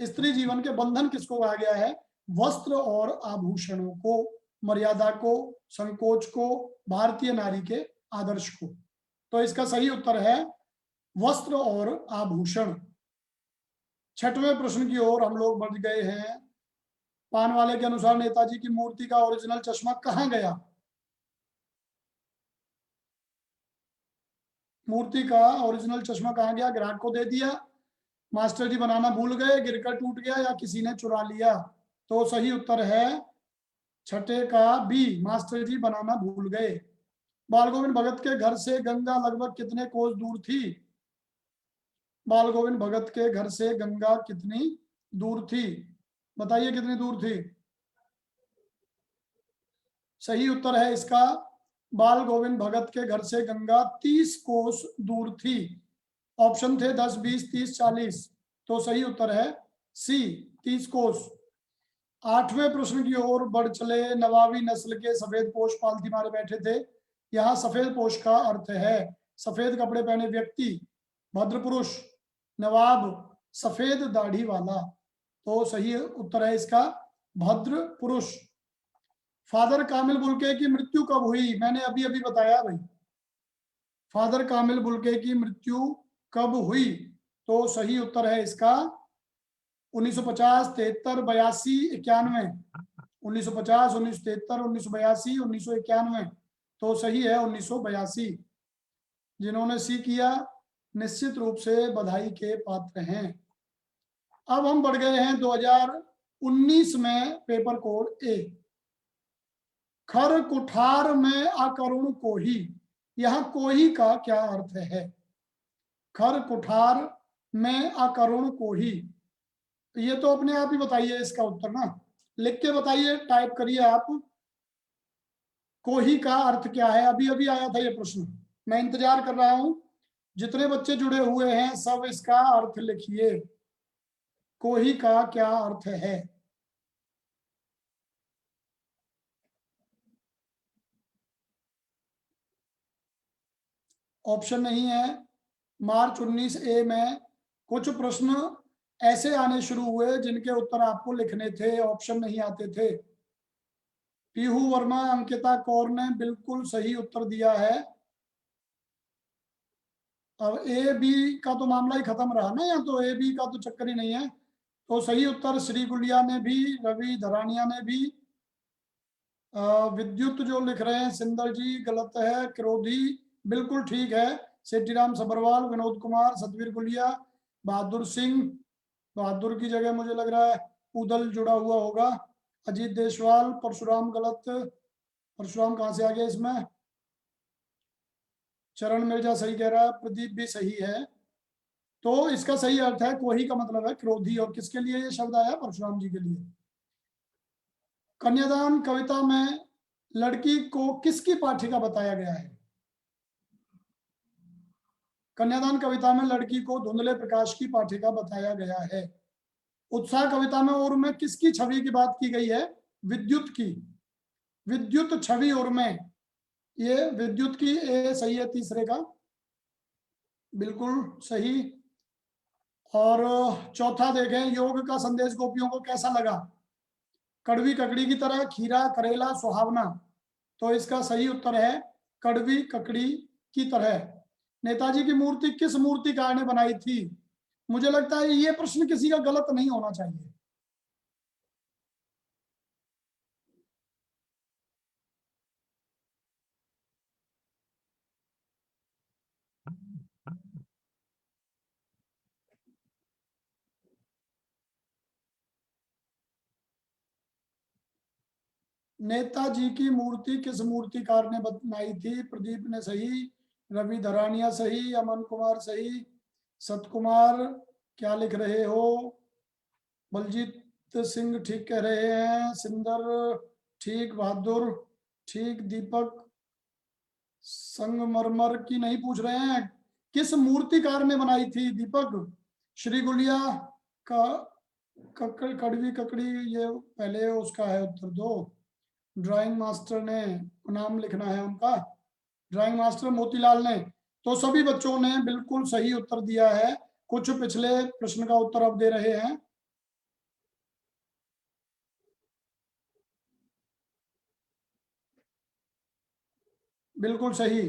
स्त्री जीवन के बंधन किसको कहा गया है? वस्त्र और आभूषणों को, मर्यादा को, संकोच को, भारतीय नारी के आदर्श को। तो इसका सही उत्तर है वस्त्र और आभूषण। छठवें प्रश्न की ओर हम लोग बढ़ गए हैं। पान वाले के अनुसार नेताजी की मूर्ति का ओरिजिनल चश्मा कहाँ गया? मूर्ति का ओरिजिनल चश्मा कहाँ गया? ग्राहक को दे दिया, मास्टर जी बनाना भूल गए, गिरकर टूट गया, या किसी ने चुरा लिया? तो सही उत्तर है छठे का बी, मास्टर जी बनाना भूल गए। बाल गोविंद भगत के घर से गंगा लगभग कितने कोस दूर थी? बाल गोविंद भगत के घर से गंगा कितनी दूर थी? बताइए कितनी दूर थी? सही उत्तर है इसका बाल गोविंद भगत के घर से गंगा 30 कोस दूर थी। ऑप्शन थे 10, 20, 30, 40। तो सही उत्तर है सी, 30 कोस। आठवें प्रश्न की ओर बढ़ चले। नवाबी नस्ल के सफेद पोश पालथी मारे बैठे थे। यहाँ सफेद पोश का अर्थ है सफेद कपड़े पहने व्यक्ति, भद्र पुरुष, नवाब, सफेद दाढ़ी वाला। तो सही उत्तर है इसका भद्र पुरुष। फादर कामिल बुल्के की मृत्यु कब हुई? मैंने अभी अभी बताया भाई, फादर कामिल बुल्के की मृत्यु कब हुई? तो सही उत्तर है इसका 1950, 73, 82, 91। 1950, 1973, 1982, 1991। तो सही है 1982। जिन्होंने सी किया निश्चित रूप से बधाई के पात्र हैं। अब हम बढ़ गए हैं 2019 में पेपर कोड ए। खर कुठार में अकरुण कोही, यहां कोही का क्या अर्थ है? खर कुठार मैं अकरुण को ही। ये तो अपने आप ही बताइए इसका उत्तर ना, लिख के बताइए, टाइप करिए आप। कोही का अर्थ क्या है? अभी अभी आया था ये प्रश्न, मैं इंतजार कर रहा हूं। जितने बच्चे जुड़े हुए हैं सब इसका अर्थ लिखिए। कोही का क्या अर्थ है? ऑप्शन नहीं है। मार्च 19 ए में कुछ प्रश्न ऐसे आने शुरू हुए जिनके उत्तर आपको लिखने थे, ऑप्शन नहीं आते थे। पीहू वर्मा, अंकिता कौर ने बिल्कुल सही उत्तर दिया है। अब ए बी का तो मामला ही खत्म रहा ना, या तो ए बी का तो चक्कर ही नहीं है। तो सही उत्तर श्री गुलिया ने भी, रवि धरानिया ने भी। विद्युत जो लिख रहे हैं सिंदर जी गलत है। क्रोधी बिल्कुल ठीक है। सेठीराम सबरवाल, विनोद कुमार, सतवीर गुलिया, बहादुर सिंह, बहादुर की जगह मुझे लग रहा है उदल जुड़ा हुआ होगा। अजीत देशवाल, परशुराम गलत। परशुराम कहाँ से आ गया इसमें? चरण मिर्जा सही कह रहा है, प्रदीप भी सही है। तो इसका सही अर्थ है कोही का मतलब है क्रोधी। और किसके लिए ये शब्द आया? परशुराम जी के लिए। कन्यादान कविता में लड़की को किसकी पाठिका बताया गया है? कन्यादान कविता में लड़की को धुंधले प्रकाश की पाठिका बताया गया है। उत्साह कविता में और में किसकी छवि की बात की गई है? विद्युत की। विद्युत छवि और में, ये विद्युत की। ए सही है तीसरे का, बिल्कुल सही। और चौथा देखें, योग का संदेश गोपियों को कैसा लगा? कड़वी ककड़ी की तरह, खीरा, करेला, सुहावना। तो इसका सही उत्तर है कड़वी ककड़ी की तरह। नेताजी की मूर्ति किस मूर्तिकार ने बनाई थी? मुझे लगता है ये प्रश्न किसी का गलत नहीं होना चाहिए। नेताजी की मूर्ति किस मूर्तिकार ने बनाई थी? प्रदीप ने सही, रवि धरानिया सही, अमन कुमार सही, सतकुमार क्या लिख रहे हो? बलजीत सिंह ठीक कह रहे हैं, सिंदर ठीक, बहादुर ठीक, दीपक संगमरमर की नहीं पूछ रहे हैं, किस मूर्तिकार ने बनाई थी दीपक? श्री गुलिया का ककड़ कड़वी ककड़ी, ये पहले उसका है उत्तर दो। ड्राइंग मास्टर ने नाम लिखना है उनका, ड्राइंग मास्टर मोतीलाल ने। तो सभी बच्चों ने बिल्कुल सही उत्तर दिया है। कुछ पिछले प्रश्न का उत्तर अब दे रहे हैं। बिल्कुल सही।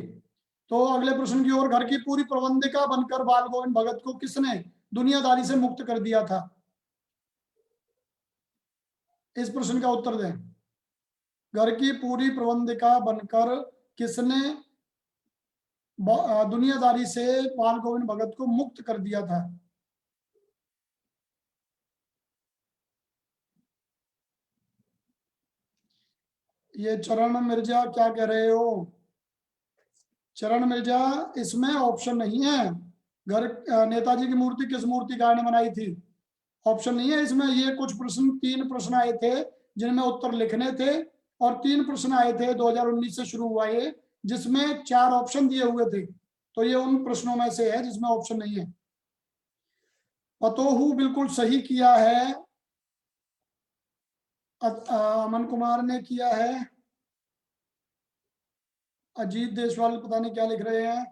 तो अगले प्रश्न की ओर, घर की पूरी प्रबंधिका बनकर बाल गोविंद भगत को किसने दुनियादारी से मुक्त कर दिया था? इस प्रश्न का उत्तर दें। घर की पूरी प्रबंधिका बनकर किसने दुनियादारी से बाल गोविंद भगत को मुक्त कर दिया था? ये चरण मिर्जा क्या कह रहे हो? चरण मिर्जा, इसमें ऑप्शन नहीं है। घर नेताजी की मूर्ति किस मूर्तिकार ने बनाई थी? ऑप्शन नहीं है इसमें। ये कुछ प्रश्न, तीन प्रश्न आए थे जिनमें उत्तर लिखने थे, और तीन प्रश्न आए थे 2019 से शुरू हुआ ये, जिसमें चार ऑप्शन दिए हुए थे। तो ये उन प्रश्नों में से है जिसमें ऑप्शन नहीं है। पतोहू बिल्कुल सही किया है। अमन कुमार ने किया है। अजीत देशवाल पता नहीं क्या लिख रहे हैं।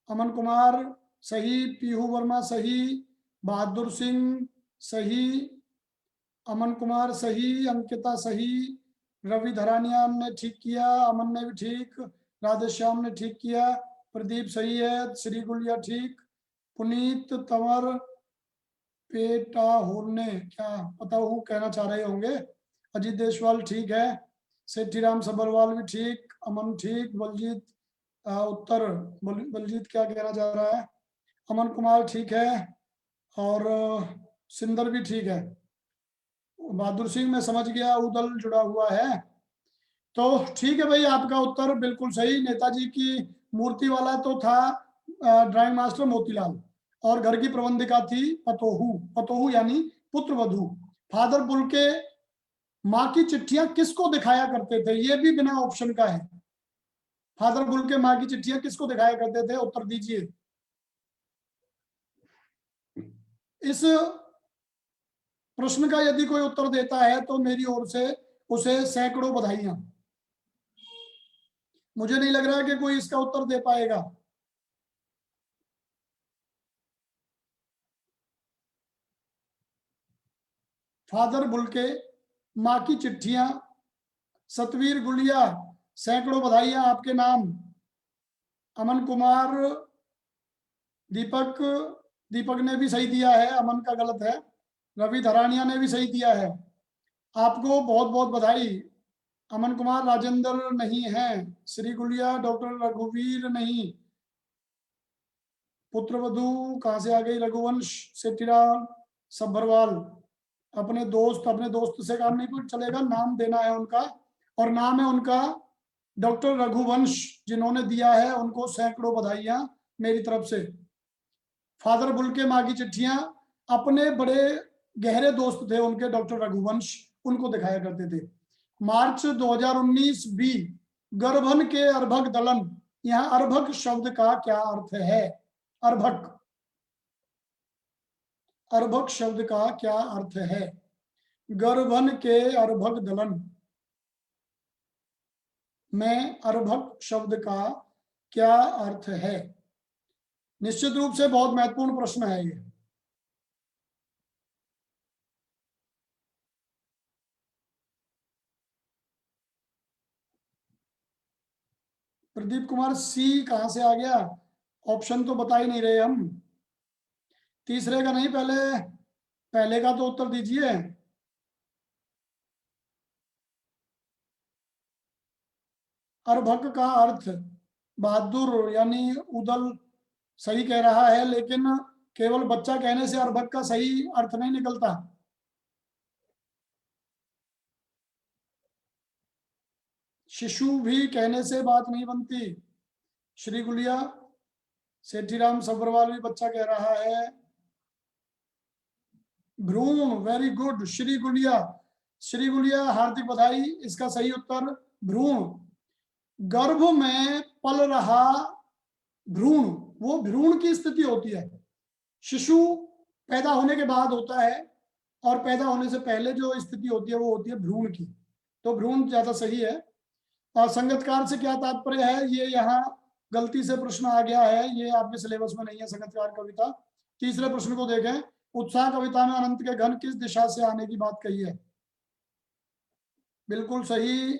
अमन कुमार सही, पीहू वर्मा सही, बहादुर सिंह सही, अमन कुमार सही, अंकिता सही, रवि धरानिया ने ठीक किया, अमन ने भी ठीक, राधेश्याम ने ठीक किया, प्रदीप सही है, श्री गुलिया ठीक, पुनीत तंवर पेटा होने क्या पता हो कहना चाह रहे होंगे। अजीत देशवाल ठीक है, सेठीराम सबरवाल भी ठीक, अमन ठीक, बलजीत उत्तर बलजीत क्या कहना चाह रहा है? अमन कुमार ठीक है, और सिंदर भी ठीक है। बहादुर सिंह मैं समझ गया, उदल जुड़ा हुआ है। तो ठीक है भाई, आपका उत्तर बिल्कुल सही। नेताजी की मूर्ति वाला तो था ड्राइंग मास्टर मोतीलाल, और घर की प्रबंधिका थी पतोहू। पतोहू यानी पुत्र वधू। फादर बुल्के माँ की चिट्ठियां किसको दिखाया करते थे? ये भी बिना ऑप्शन का है। फादर बुल्के माँ की चिट्ठियां किसको दिखाया करते थे? उत्तर दीजिए। इस प्रश्न का यदि कोई उत्तर देता है तो मेरी ओर से उसे सैकड़ों बधाइयां। मुझे नहीं लग रहा कि कोई इसका उत्तर दे पाएगा। फादर बुल्के माँ की चिट्ठियां, सतवीर गुलिया सैकड़ों बधाइयां आपके नाम। अमन कुमार, दीपक, दीपक ने भी सही दिया है, अमन का गलत है। रवि धरानिया ने भी सही दिया है। आपको बहुत बहुत बधाई। अमन कुमार राजेंद्र नहीं है, श्री गुलिया, डॉक्टर रघुवीर नहीं, पुत्रवधू कहां से आ गई? रघुवंश, सेठीराम सब्बरवाल। अपने दोस्त से काम नहीं चलेगा, नाम देना है उनका, और नाम है उनका डॉक्टर रघुवंश, जिन्होंने दिया है उनको सैकड़ों बधाइयां मेरी तरफ से। फादर बुल्के माँ की चिट्ठियां अपने बड़े गहरे दोस्त थे उनके, डॉक्टर रघुवंश, उनको दिखाया करते थे। मार्च 2019 बी, गर्भन के अर्भक दलन। यहाँ अर्भक शब्द का क्या अर्थ है? अर्भक, अर्भक शब्द का क्या अर्थ है? गर्भन के अर्भक दलन में अर्भक शब्द का क्या अर्थ है? निश्चित रूप से बहुत महत्वपूर्ण प्रश्न है ये। प्रदीप कुमार, सी कहां से आ गया? ऑप्शन तो बता ही नहीं रहे हम। तीसरे का नहीं, पहले पहले का तो उत्तर दीजिए। अर्भक का अर्थ बहादुर यानी उदल सही कह रहा है, लेकिन केवल बच्चा कहने से अर्भक का सही अर्थ नहीं निकलता। शिशु भी कहने से बात नहीं बनती। श्री गुलिया, सेठीराम सब्बरवाल भी बच्चा कह रहा है। भ्रूण, वेरी गुड श्री गुलिया। श्री गुलिया हार्दिक बधाई। इसका सही उत्तर भ्रूण। गर्भ में पल रहा भ्रूण, वो भ्रूण की स्थिति होती है। शिशु पैदा होने के बाद होता है, और पैदा होने से पहले जो स्थिति होती है वो होती है भ्रूण की। तो भ्रूण ज्यादा सही है। और संगतकार से क्या तात्पर्य है, ये यहाँ गलती से प्रश्न आ गया है, ये आपके सिलेबस में नहीं है संगतकार कविता। तीसरे प्रश्न को देखें। उत्साह कविता में अनंत के घन किस दिशा से आने की बात कही है? बिल्कुल सही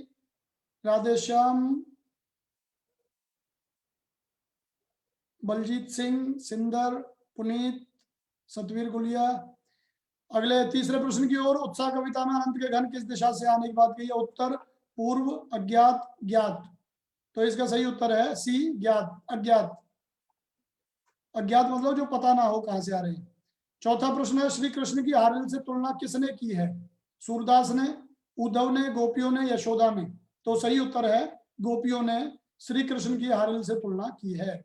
राधेश्याम, बलजीत सिंह, सिंदर, पुनीत, सतवीर गुलिया। अगले तीसरे प्रश्न की ओर। उत्साह कविता में अनंत के घन किस दिशा से आने की बात कही है? उत्तर पूर्व, अज्ञात, ज्ञात। तो इसका सही उत्तर है सी, ज्ञात, अज्ञात। अज्ञात मतलब जो पता ना हो कहां से आ रहे हैं। चौथा प्रश्न है, श्री कृष्ण की हारिल से तुलना किसने की है? सूरदास ने, उद्धव ने, गोपियों ने, यशोदा ने। तो सही उत्तर है गोपियों ने श्री कृष्ण की हारिल से तुलना की है।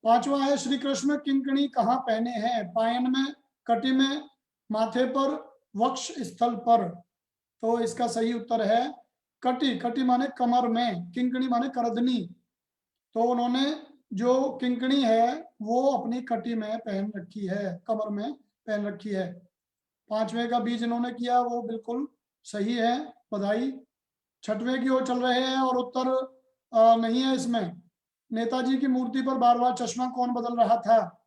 पांचवा है, श्री कृष्ण किंकणी कहाँ पहने हैं? पायन में, कटी में, माथे पर, वक्ष स्थल पर। तो इसका सही उत्तर है कटी। कटी माने कमर में, किंकणी माने करदनी। तो उन्होंने जो किंकणी है वो अपनी कटी में पहन रखी है, कमर में पहन रखी है। पांचवें का बीज इन्होंने किया वो बिल्कुल सही है, बधाई। छठवें की ओर चल रहे हैं और उत्तर नहीं है इसमें। नेताजी की मूर्ति पर बार बार चश्मा कौन बदल रहा था?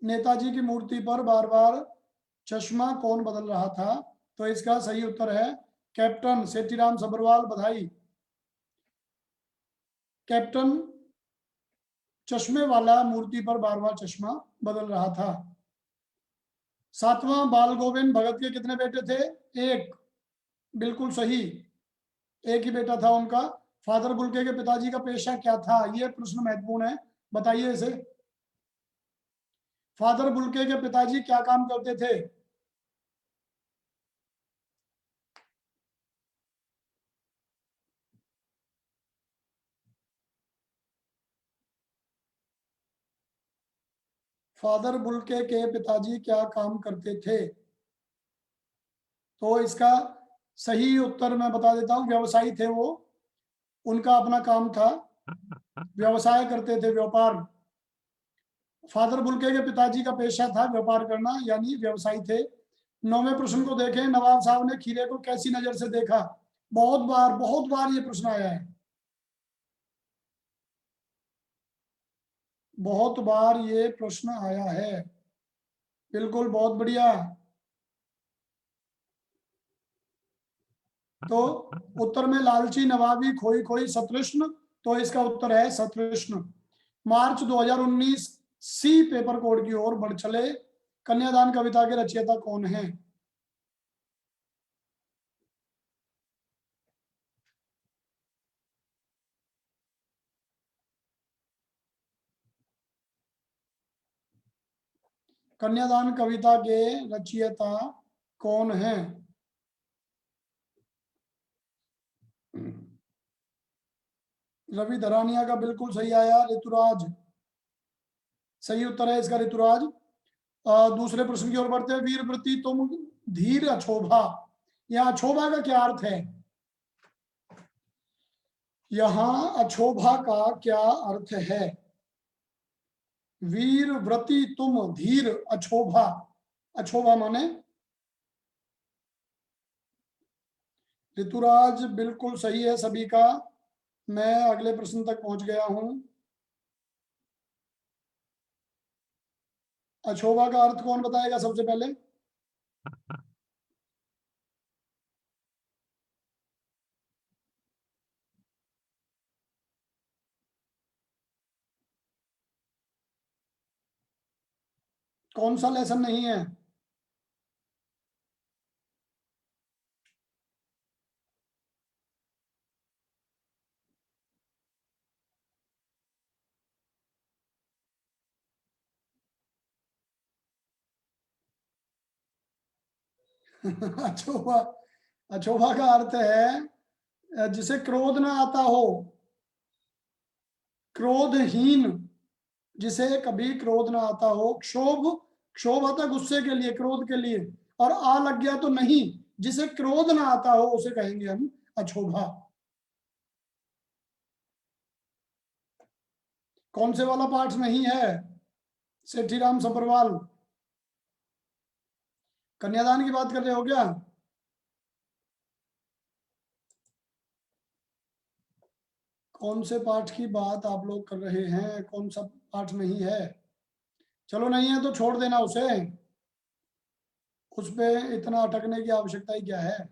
नेताजी की मूर्ति पर बार बार चश्मा कौन बदल रहा था? तो इसका सही उत्तर है कैप्टन सेठीराम सब्बरवाल, बधाई। कैप्टन चश्मे वाला मूर्ति पर बार बार चश्मा बदल रहा था। सातवां, बाल गोविंद भगत के कितने बेटे थे? एक, बिल्कुल सही, एक ही बेटा था उनका। फादर बुल्के के पिताजी का पेशा क्या था? यह प्रश्न महत्वपूर्ण है, बताइए इसे। फादर बुल्के के पिताजी क्या काम करते थे? फादर बुल्के के पिताजी क्या काम करते थे? तो इसका सही उत्तर मैं बता देता हूँ, व्यवसायी थे वो, उनका अपना काम था, व्यवसाय करते थे, व्यापार। फादर बुल्के के पिताजी का पेशा था व्यापार करना, यानी व्यवसायी थे। 9वें प्रश्न को देखें, नवाब साहब ने खीरे को कैसी नजर से देखा? बहुत बार ये प्रश्न आया है, बहुत बार ये प्रश्न आया है। बिल्कुल, बहुत बढ़िया। तो उत्तर में लालची, नवाबी, खोई खोई, सतृष्ण, तो इसका उत्तर है सतृष्ण। मार्च 2019 सी पेपर कोड की ओर बढ़ चले। कन्यादान कविता के रचयिता कौन है? कन्यादान कविता के रचयिता कौन है? रवि धरानिया का बिल्कुल सही आया, ऋतुराज सही उत्तर है इसका, ऋतुराज। दूसरे प्रश्न की ओर बढ़ते हैं। वीर वृत्ति तुम धीर अछोभा, यहाँ अछोभा का क्या अर्थ है? यहाँ अछोभा का क्या अर्थ है? वीर व्रति तुम धीर अछोभा, अछोभा माने? ऋतुराज बिल्कुल सही है सभी का। मैं अगले प्रश्न तक पहुंच गया हूं। अछोभा का अर्थ कौन बताएगा सबसे पहले? कौन सा लेसन नहीं है? अछोभा, अछोभा का अर्थ है जिसे क्रोध ना आता हो, क्रोधहीन, जिसे कभी क्रोध ना आता हो। क्षोभ, क्षोभ आता गुस्से के लिए, क्रोध के लिए। और आ लग गया तो नहीं, जिसे क्रोध ना आता हो उसे कहेंगे हम अछोभा। कौन से वाला पाठ नहीं है? सेठीराम सब्रवाल, कन्यादान की बात कर रहे हो क्या? कौन से पाठ की बात आप लोग कर रहे हैं? कौन सा पाठ नहीं है? चलो नहीं है तो छोड़ देना उसे, उस पे इतना अटकने की आवश्यकता ही क्या है।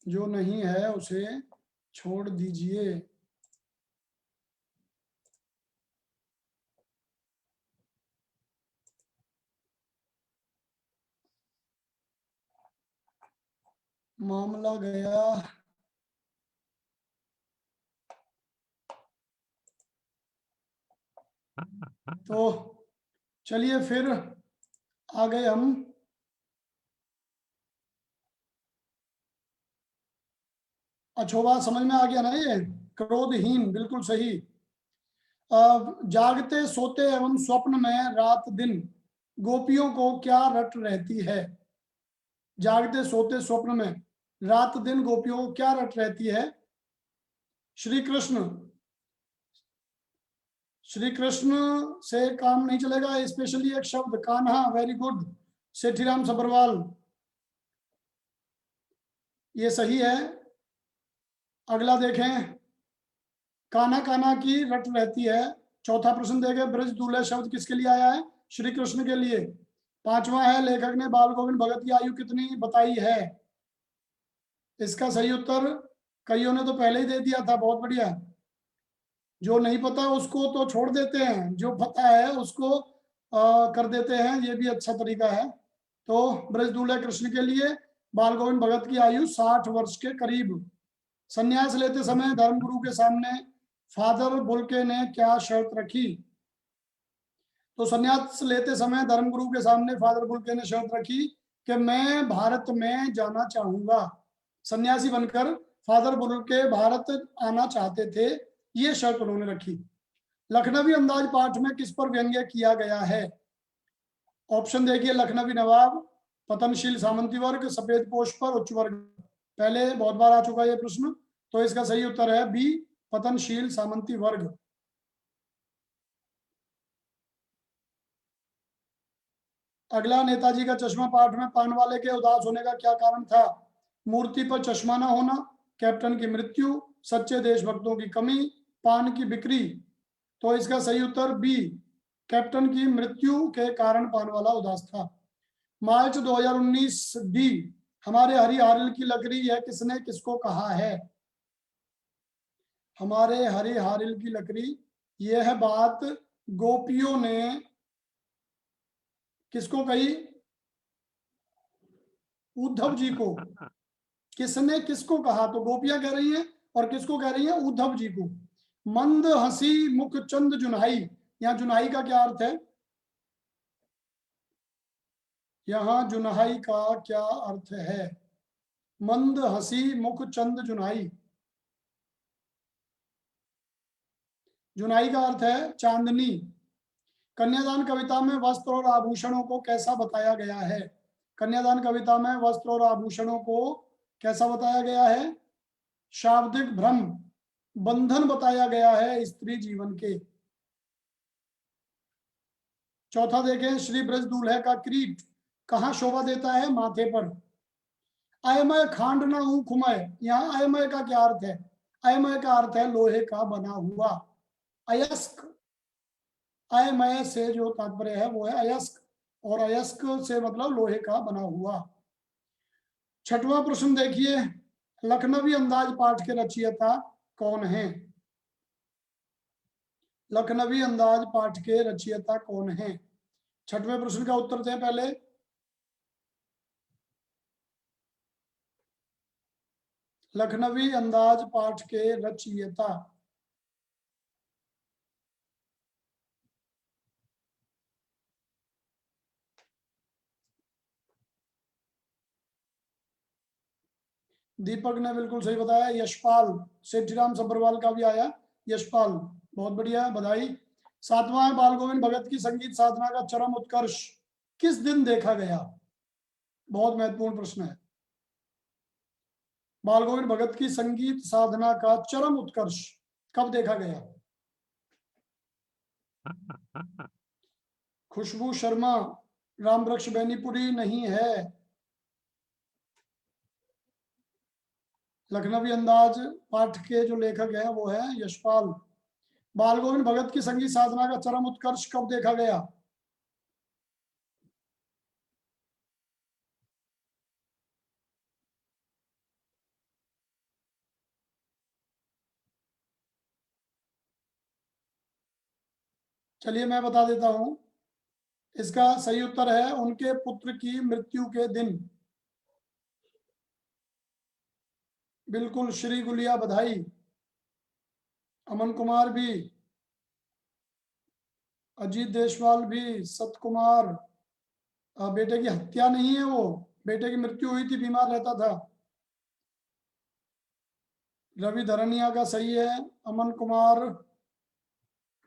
जो नहीं है उसे छोड़ दीजिए। मामला गया। तो चलिए फिर आ गए हम। अछोभा समझ में आ गया ना? ये क्रोधहीन, बिल्कुल सही। जागते सोते एवं स्वप्न में रात दिन गोपियों को क्या रट रहती है? जागते सोते स्वप्न में रात दिन गोपियों को क्या रट रहती है? श्री कृष्ण, श्री कृष्ण से काम नहीं चलेगा, स्पेशली एक शब्द कान्हा, वेरी गुड सेठीराम सब्रवाल, ये सही है। अगला देखें, कान्हा कान्हा की रट रहती है। चौथा प्रश्न देखें, ब्रज दूल्हे शब्द किसके लिए आया है? श्री कृष्ण के लिए। पांचवा है, लेखक ने बाल गोविंद भगत की आयु कितनी बताई है? इसका सही उत्तर कईयों ने तो पहले ही दे दिया था, बहुत बढ़िया। जो नहीं पता उसको तो छोड़ देते हैं, जो पता है उसको कर देते हैं, ये भी अच्छा तरीका है। तो ब्रज दूल्हे कृष्ण के लिए बाल गोविंद भगत की आयु 60 वर्ष के करीब। संन्यास लेते समय धर्मगुरु के सामने फादर बुल्के ने क्या शर्त रखी? तो संन्यास लेते समय धर्मगुरु के सामने फादर बुल्के ने शर्त रखी कि मैं भारत में जाना चाहूंगा। सन्यासी बनकर फादर बुल्के भारत आना चाहते थे, ये शर्त उन्होंने रखी। लखनवी अंदाज पाठ में किस पर व्यंग्य किया गया है? ऑप्शन देखिए, लखनवी नवाब, पतनशील सामंती वर्ग, सफेद पोश पर उच्च वर्ग। पहले बहुत बार आ चुका है ये प्रश्न, तो इसका सही उत्तर है बी, पतनशील सामंती वर्ग। अगला, नेताजी का चश्मा पाठ में पानवाले के उदास होने का क्या कारण था? मूर्ति पर चश्मा न होना, कैप्टन की मृत्यु, सच्चे देशभक्तों की कमी, पान की बिक्री। तो इसका सही उत्तर बी, कैप्टन की मृत्यु के कारण पानवाला उदास था। मार्च 2019 डी, हमारे हरी हारिल की लकड़ी यह किसने किसको कहा है? हमारे हरी हारिल की लकड़ी, यह बात गोपियों ने किसको कही? उद्धव जी को। किसने किसको कहा? तो गोपियां कह रही हैं, और किसको कह रही हैं? उद्धव जी को। मंद हंसी मुख चंद जुनाई, यहाँ जुनाई का क्या अर्थ है? यहाँ जुनाई का क्या अर्थ है? मंद हंसी मुख चंद जुनाई, जुनाई का अर्थ है चांदनी। कन्यादान कविता में वस्त्र और आभूषणों को कैसा बताया गया है? कन्यादान कविता में वस्त्र और आभूषणों को कैसा बताया गया है? शाब्दिक भ्रम, बंधन बताया गया है स्त्री जीवन के। चौथा देखें, श्री ब्रज दूल्हे का किरीट कहाँ शोभा देता है? माथे पर। अयमय खांड न ऊखमय, यहाँ अयमय का क्या अर्थ है? अयमय का अर्थ है लोहे का बना हुआ। अयस्क, अयमय से जो तात्पर्य है वो है अयस्क, और अयस्क से मतलब लोहे का बना हुआ। छठवां प्रश्न देखिए, लखनवी अंदाज पाठ के रचयिता कौन हैं? लखनवी अंदाज पाठ के रचयिता कौन हैं? छठवें प्रश्न का उत्तर दें पहले। लखनवी अंदाज पाठ के रचयिता, दीपक ने बिल्कुल सही बताया, यशपाल। सेठीराम सब्बरवाल का भी आया यशपाल, बहुत बढ़िया, बधाई। सातवां है, बाल गोविंद भगत की संगीत साधना का चरम उत्कर्ष किस दिन देखा गया? बहुत महत्वपूर्ण प्रश्न है। बाल गोविंद भगत की संगीत साधना का चरम उत्कर्ष कब देखा गया? खुशबू शर्मा, राम वृक्ष बेनीपुरी नहीं है। लखनवी अंदाज पाठ के जो लेखक हैं वो है यशपाल। बाल गोविंद भगत की संगीत साधना का चरम उत्कर्ष कब देखा गया? चलिए मैं बता देता हूं, इसका सही उत्तर है उनके पुत्र की मृत्यु के दिन। बिल्कुल, श्री गुलिया, बधाई। अमन कुमार भी, अजीत देशवाल भी, सत कुमार, बेटे की हत्या नहीं है वो, बेटे की मृत्यु हुई थी, बीमार रहता था। रवि धरनिया का सही है। अमन कुमार,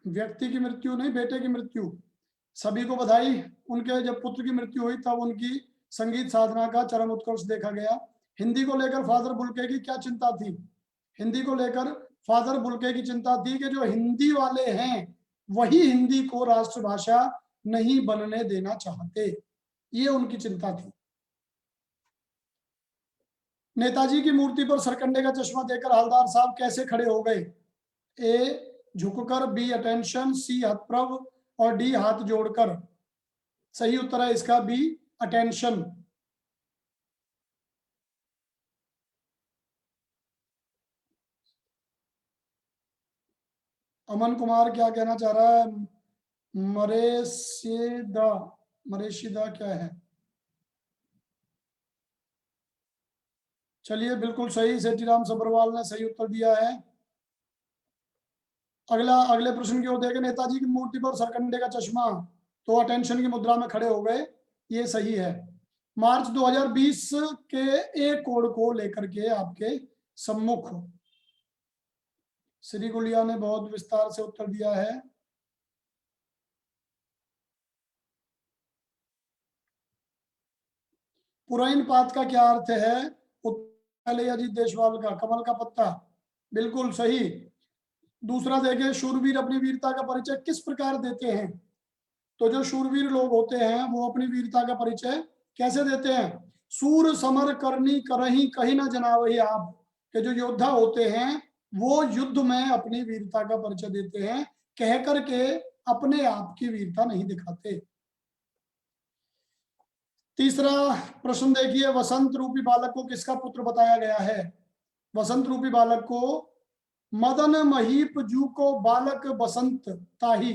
व्यक्ति की मृत्यु नहीं, बेटे की मृत्यु। सभी को बधाई, उनके जब पुत्र की मृत्यु हुई तब उनकी संगीत साधना का चरम उत्कर्ष देखा गया। हिंदी को लेकर फादर बुल्के की क्या चिंता थी? हिंदी को लेकर फादर बुल्के की चिंता थी कि जो हिंदी वाले हैं वही हिंदी को राष्ट्रभाषा नहीं बनने देना चाहते, ये उनकी चिंता थी। नेताजी की मूर्ति पर सरकंडे का चश्मा देकर हलदार साहब कैसे खड़े हो गए? ए झुककर, बी अटेंशन, सी हतप्रभ, और डी हाथ जोड़कर। सही उत्तर है इसका बी, अटेंशन। अमन कुमार क्या कहना चाह रहा है? मरेशिदा, मरेशिदा क्या है? चलिए बिल्कुल सही, सेठीराम सब्बरवाल ने सही उत्तर दिया है। अगले प्रश्न की ओर देखें, नेताजी की मूर्ति पर सरकंडे का चश्मा, तो अटेंशन की मुद्रा में खड़े हो गए, ये सही है। मार्च 2020 के एक कोड को लेकर के आपके सम्मुख श्री गुलिया ने बहुत विस्तार से उत्तर दिया है। पुराइन पात का क्या अर्थ है? पहले अजीत देशवाल का कमल का पत्ता, बिल्कुल सही। दूसरा देखिए, शूरवीर अपनी वीरता का परिचय किस प्रकार देते हैं? तो जो शूरवीर लोग होते हैं वो अपनी वीरता का परिचय कैसे देते हैं? सूर समर करनी करही कहीं ना जनावही आप, के जो योद्धा होते हैं वो युद्ध में अपनी वीरता का परिचय देते हैं, कह करके अपने आप की वीरता नहीं दिखाते। तीसरा प्रश्न देखिए, वसंत रूपी बालक को किसका पुत्र बताया गया है? वसंत रूपी बालक को मदन महीप जू को बालक बसंत ताही,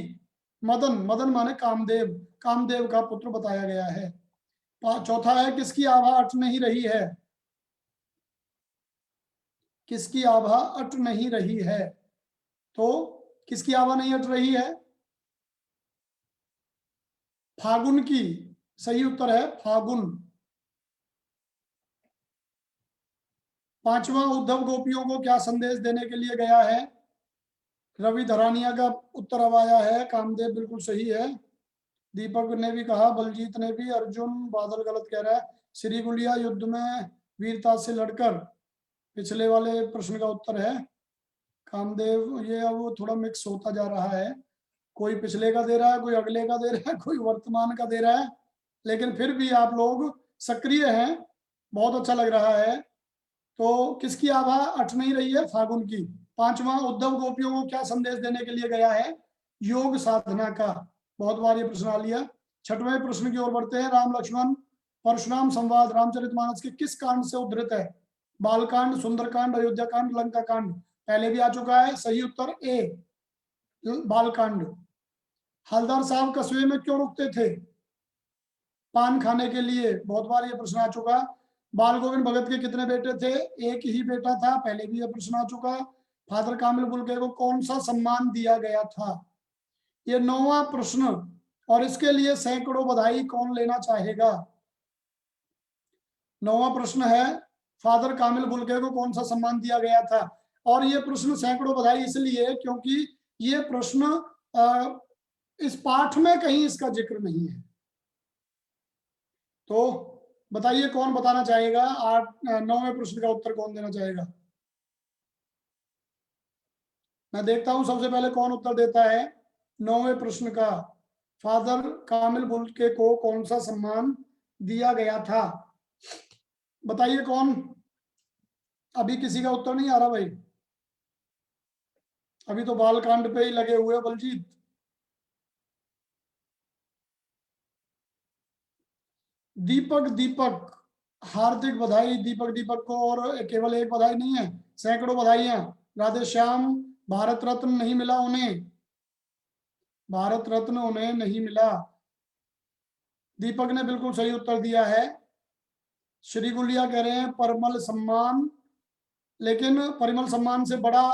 मदन, मदन माने कामदेव, कामदेव का पुत्र बताया गया है। चौथा है, किसकी आभा अट नहीं रही है? किसकी आभा अट नहीं रही है? तो किसकी आभा नहीं अट रही है? फागुन की, सही उत्तर है फागुन। पांचवा, उद्धव गोपियों को क्या संदेश देने के लिए गया है? रवि धरानिया का उत्तर अब आया है, कामदेव बिल्कुल सही है। दीपक ने भी कहा, बलजीत ने भी, अर्जुन, बादल गलत कह रहा है। श्री गुलिया युद्ध में वीरता से लड़कर, पिछले वाले प्रश्न का उत्तर है कामदेव। ये अब थोड़ा मिक्स होता जा रहा है, कोई पिछले का दे रहा है, कोई अगले का दे रहा है, कोई वर्तमान का दे रहा है, लेकिन फिर भी आप लोग सक्रिय हैं, बहुत अच्छा लग रहा है। तो किसकी आभा अट नहीं रही है? फागुन की। पांचवा, उद्धव गोपियों को क्या संदेश देने के लिए गया है? योग साधना का। बहुत बार ये प्रश्न आ लिया। छठवें प्रश्न की ओर बढ़ते हैं, राम लक्ष्मण परशुराम संवाद रामचरितमानस के किस कांड से उद्धृत है? बालकांड, सुंदरकांड, अयोध्या कांड, लंका कांड। पहले भी आ चुका है, सही उत्तर ए, बालकांड। हलदर साहब कस्बे में क्यों रुकते थे? पान खाने के लिए, बहुत बार ये प्रश्न आ चुका। बाल गोविंद भगत के कितने बेटे थे? एक ही बेटा था, पहले भी यह प्रश्न आ चुका। फादर कामिल बुल्के को कौन सा सम्मान दिया गया था? ये 9वां प्रश्न, और इसके लिए सैकड़ों बधाई कौन लेना चाहेगा? 9वां प्रश्न है, फादर कामिल बुल्के को कौन सा सम्मान दिया गया था? और ये प्रश्न सैकड़ों बधाई इसलिए क्योंकि ये प्रश्न इस पाठ में कहीं इसका जिक्र नहीं है। तो बताइए कौन बताना चाहेगा? 9वें प्रश्न का उत्तर कौन देना चाहेगा? मैं देखता हूं सबसे पहले कौन उत्तर देता है 9वें प्रश्न का। फादर कामिल बुल्के को कौन सा सम्मान दिया गया था? बताइए कौन? अभी किसी का उत्तर नहीं आ रहा भाई, अभी तो बालकांड पे ही लगे हुए बलजीत। दीपक, हार्दिक बधाई दीपक। दीपक को और केवल एक बधाई नहीं है, सैकड़ों बधाइयां। राधे श्याम, भारत रत्न नहीं मिला उन्हें, भारत रत्न उन्हें नहीं मिला। दीपक ने बिल्कुल सही उत्तर दिया है। श्री गुलिया कह रहे हैं परिमल सम्मान, लेकिन परिमल सम्मान से बड़ा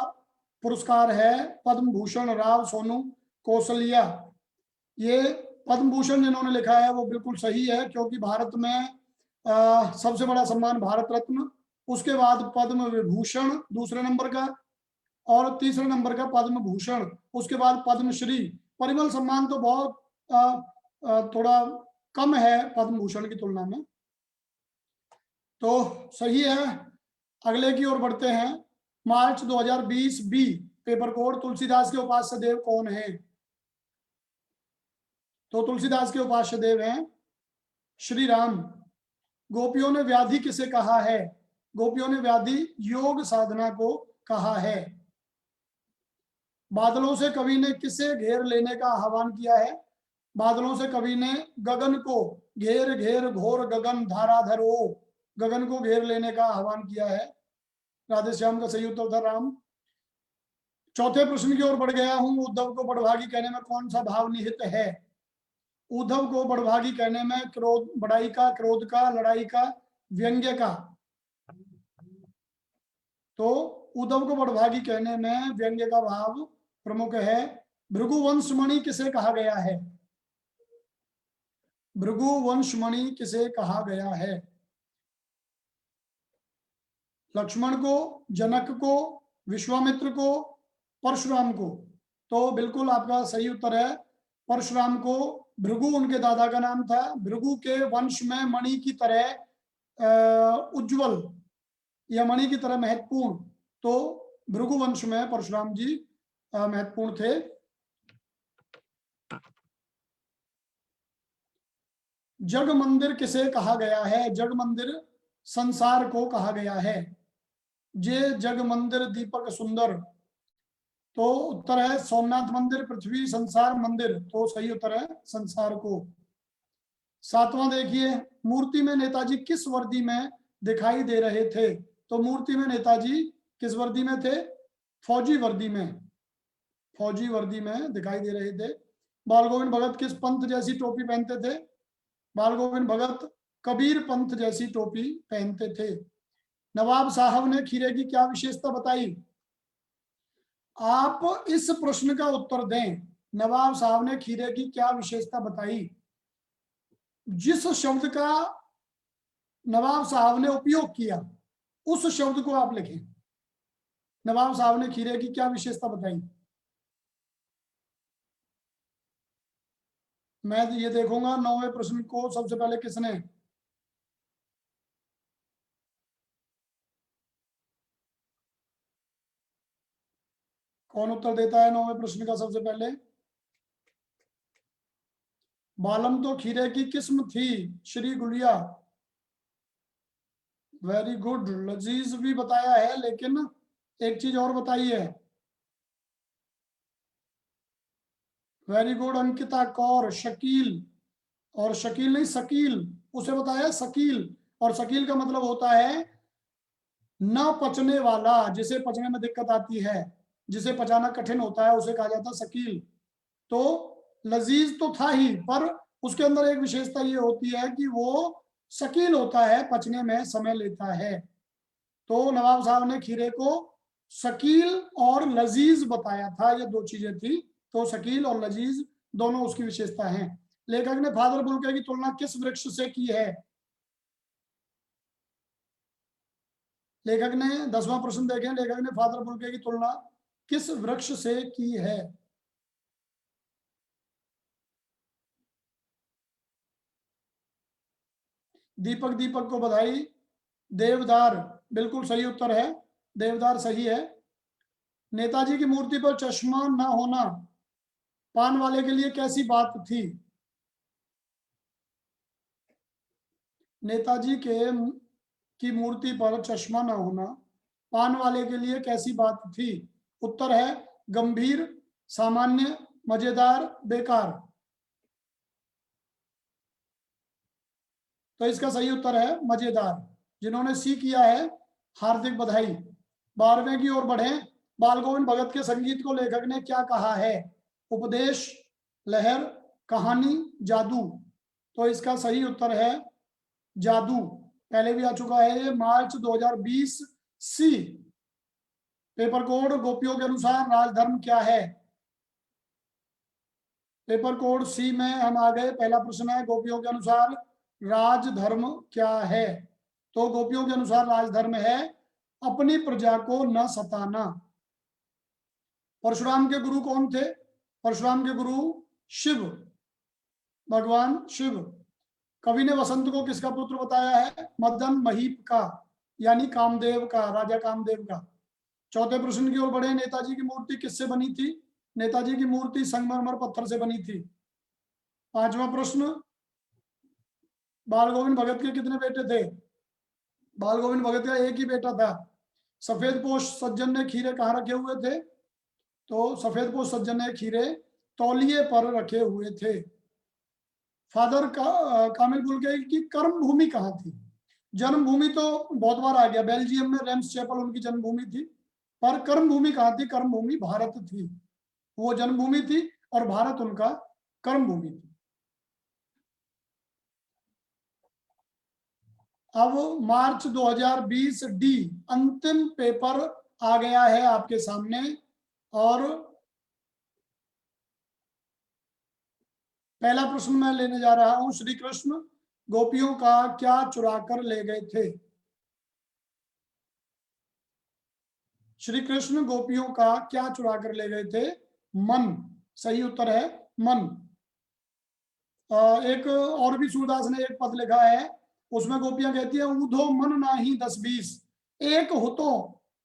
पुरस्कार है पद्म भूषण राव सोनू कौशलिया। ये पद्म भूषण जिन्होंने लिखा है वो बिल्कुल सही है, क्योंकि भारत में सबसे बड़ा सम्मान भारत रत्न, उसके बाद पद्म विभूषण दूसरे नंबर का, और तीसरे नंबर का पद्म भूषण, उसके बाद पद्मश्री। परिमल सम्मान तो बहुत थोड़ा कम है पद्म भूषण की तुलना में। तो सही है, अगले की ओर बढ़ते हैं। मार्च 2020 बी पेपर कोड, तुलसीदास के उपास्य देव कौन है? तो तुलसीदास के उपास्य देव हैं श्री राम। गोपियों ने व्याधि किसे कहा है? गोपियों ने व्याधि योग साधना को कहा है। बादलों से कवि ने किसे घेर लेने का आह्वान किया है? बादलों से कवि ने गगन को, घेर घेर घोर गगन धाराधर ओ, गगन को घेर लेने का आह्वान किया है। राधेश्याम का सही उत्तर था राम। चौथे प्रश्न की ओर बढ़ गया हूं, उद्धव को बड़भागी कहने में कौन सा भाव निहित है? उद्धव को बड़भागी कहने में क्रोध, बड़ाई का, क्रोध का, लड़ाई का, व्यंग्य का। तो उद्धव को बड़भागी कहने में व्यंग्य का भाव प्रमुख है। भृगुवंशमणि किसे कहा गया है? भृगुवंशमणि किसे कहा गया है? लक्ष्मण को, जनक को, विश्वामित्र को, परशुराम को। तो बिल्कुल आपका सही उत्तर है परशुराम को। भृगु उनके दादा का नाम था। भृगु के वंश में मणि की तरह उज्जवल या मणि की तरह महत्वपूर्ण, तो भृगु वंश में परशुराम जी महत्वपूर्ण थे। जग मंदिर किसे कहा गया है? जग मंदिर संसार को कहा गया है। जे जग मंदिर दीपक सुंदर, तो उत्तर है सोमनाथ मंदिर, पृथ्वी, संसार, मंदिर। तो सही उत्तर है संसार को। 7वां देखिए, मूर्ति में नेताजी किस वर्दी में दिखाई दे रहे थे? तो मूर्ति में नेताजी किस वर्दी में थे? फौजी वर्दी में, फौजी वर्दी में दिखाई दे रहे थे। बाल गोविंद भगत किस पंथ जैसी टोपी पहनते थे? बाल गोविंद भगत कबीर पंथ जैसी टोपी पहनते थे। नवाब साहब ने खीरे की क्या विशेषता बताई? आप इस प्रश्न का उत्तर दें। नवाब साहब ने खीरे की क्या विशेषता बताई? जिस शब्द का नवाब साहब ने उपयोग किया उस शब्द को आप लिखें। नवाब साहब ने खीरे की क्या विशेषता बताई? मैं ये देखूंगा 9वें प्रश्न को सबसे पहले किसने। कौन उत्तर देता है 9वें प्रश्न का सबसे पहले? बालम तो खीरे की किस्म थी श्री गुलिया। Very good. लजीज भी बताया है, लेकिन एक चीज और बताई है। Very good Ankita Kaur. शकील, और शकील नहीं शकील, उसे बताया शकील। और शकील का मतलब होता है न पचने वाला, जिसे पचने में दिक्कत आती है, जिसे पचाना कठिन होता है, उसे कहा जाता है शकील। तो लजीज तो था ही, पर उसके अंदर एक विशेषता ये होती है कि वो शकील होता है, पचने में समय लेता है। तो नवाब साहब ने खीरे को शकील और लजीज बताया था, ये दो चीजें थी। तो शकील और लजीज दोनों उसकी विशेषता हैं। लेखक ने फादर बुल्के की तुलना किस वृक्ष से की है? लेखक ने 10वां प्रश्न देखें। लेखक ने फादर बुल्के की तुलना किस वृक्ष से की है? दीपक, दीपक को बधाई। देवदार बिल्कुल सही उत्तर है, देवदार सही है। नेताजी की मूर्ति पर चश्मा न होना पान वाले के लिए कैसी बात थी? नेताजी के की मूर्ति पर चश्मा न होना पान वाले के लिए कैसी बात थी? उत्तर है गंभीर, सामान्य, मजेदार, बेकार। तो इसका सही उत्तर है मजेदार। जिन्होंने सी किया है हार्दिक बधाई। 12वें की ओर बढ़े। बाल गोविंद भगत के संगीत को लेखक ने क्या कहा है? उपदेश, लहर, कहानी, जादू। तो इसका सही उत्तर है जादू। पहले भी आ चुका है ये, मार्च 2020 सी। पेपर कोड गोपियों के अनुसार राजधर्म क्या है? पेपर कोड सी में हम आ गए। पहला प्रश्न है गोपियों के अनुसार राजधर्म क्या है? तो गोपियों के अनुसार राजधर्म है अपनी प्रजा को न सताना। परशुराम के गुरु कौन थे? परशुराम के गुरु शिव, भगवान शिव। कवि ने वसंत को किसका पुत्र बताया है? मदन महीप का, यानी कामदेव का, राजा कामदेव का। चौथे प्रश्न की ओर बढ़े। नेताजी की मूर्ति किससे बनी थी? नेताजी की मूर्ति संगमरमर पत्थर से बनी थी। 5वां प्रश्न, बाल गोविंद भगत के कितने बेटे थे? बाल गोविंद भगत का एक ही बेटा था। सफेद पोश सज्जन ने खीरे कहाँ रखे हुए थे? तो सफेद पोश सज्जन ने खीरे तौलिए पर रखे हुए थे। फादर का कामिल बुल्के की कर्म भूमि कहाँ थी? जन्मभूमि तो बहुत बार आ गया, बेल्जियम में रेम्स चैपल उनकी जन्मभूमि थी। पर कर्म भूमि कहाँ थी? कर्म भूमि भारत थी। वो जन्मभूमि थी और भारत उनका कर्म भूमि थी। अब मार्च 2020 डी अंतिम पेपर आ गया है आपके सामने। और पहला प्रश्न मैं लेने जा रहा हूं। श्री कृष्ण गोपियों का क्या चुरा कर ले गए थे? श्री कृष्ण गोपियों का क्या चुरा कर ले गए थे? मन। सही उत्तर है मन। एक और भी सूरदास ने एक पद लिखा है, उसमें गोपियां कहती है, ऊधो मन नाही 10-20 एक होतो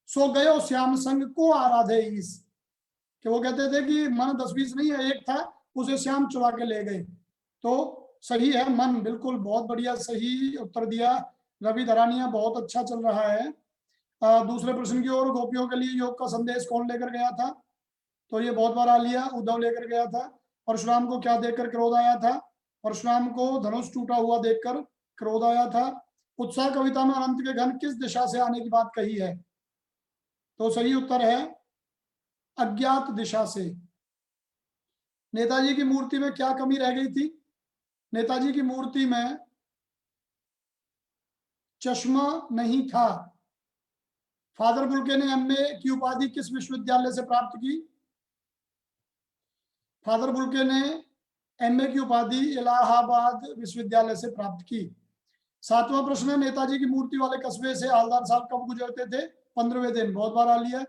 सो गयो श्याम संग को आराधे ईस। कि वो कहते थे कि मन 10-20 नहीं है, एक था, उसे श्याम चुरा के ले गए। तो सही है मन, बिल्कुल बहुत बढ़िया सही उत्तर दिया। रवि धरानिया बहुत अच्छा चल रहा है। दूसरे प्रश्न की ओर, गोपियों के लिए योग का संदेश कौन लेकर गया था? तो ये बहुत बार आ लिया, उद्धव लेकर गया था। परशुराम को क्या देखकर क्रोध आया था? परशुराम को धनुष टूटा हुआ देखकर क्रोध आया था। उत्साह कविता में अनंत के घन किस दिशा से आने की बात कही है? तो सही उत्तर है अज्ञात दिशा से। नेताजी की मूर्ति में क्या कमी रह गई थी? नेताजी की मूर्ति में चश्मा नहीं था। फादर बुल्के ने एमए की उपाधि किस विश्वविद्यालय से प्राप्त की? फादर बुल्के ने एमए की उपाधि इलाहाबाद विश्वविद्यालय से प्राप्त की। 7वां प्रश्न है, नेताजी की मूर्ति वाले कस्बे से हवलदार साहब कब गुजरते थे? 15वें दिन। बहुत बार आ लिया।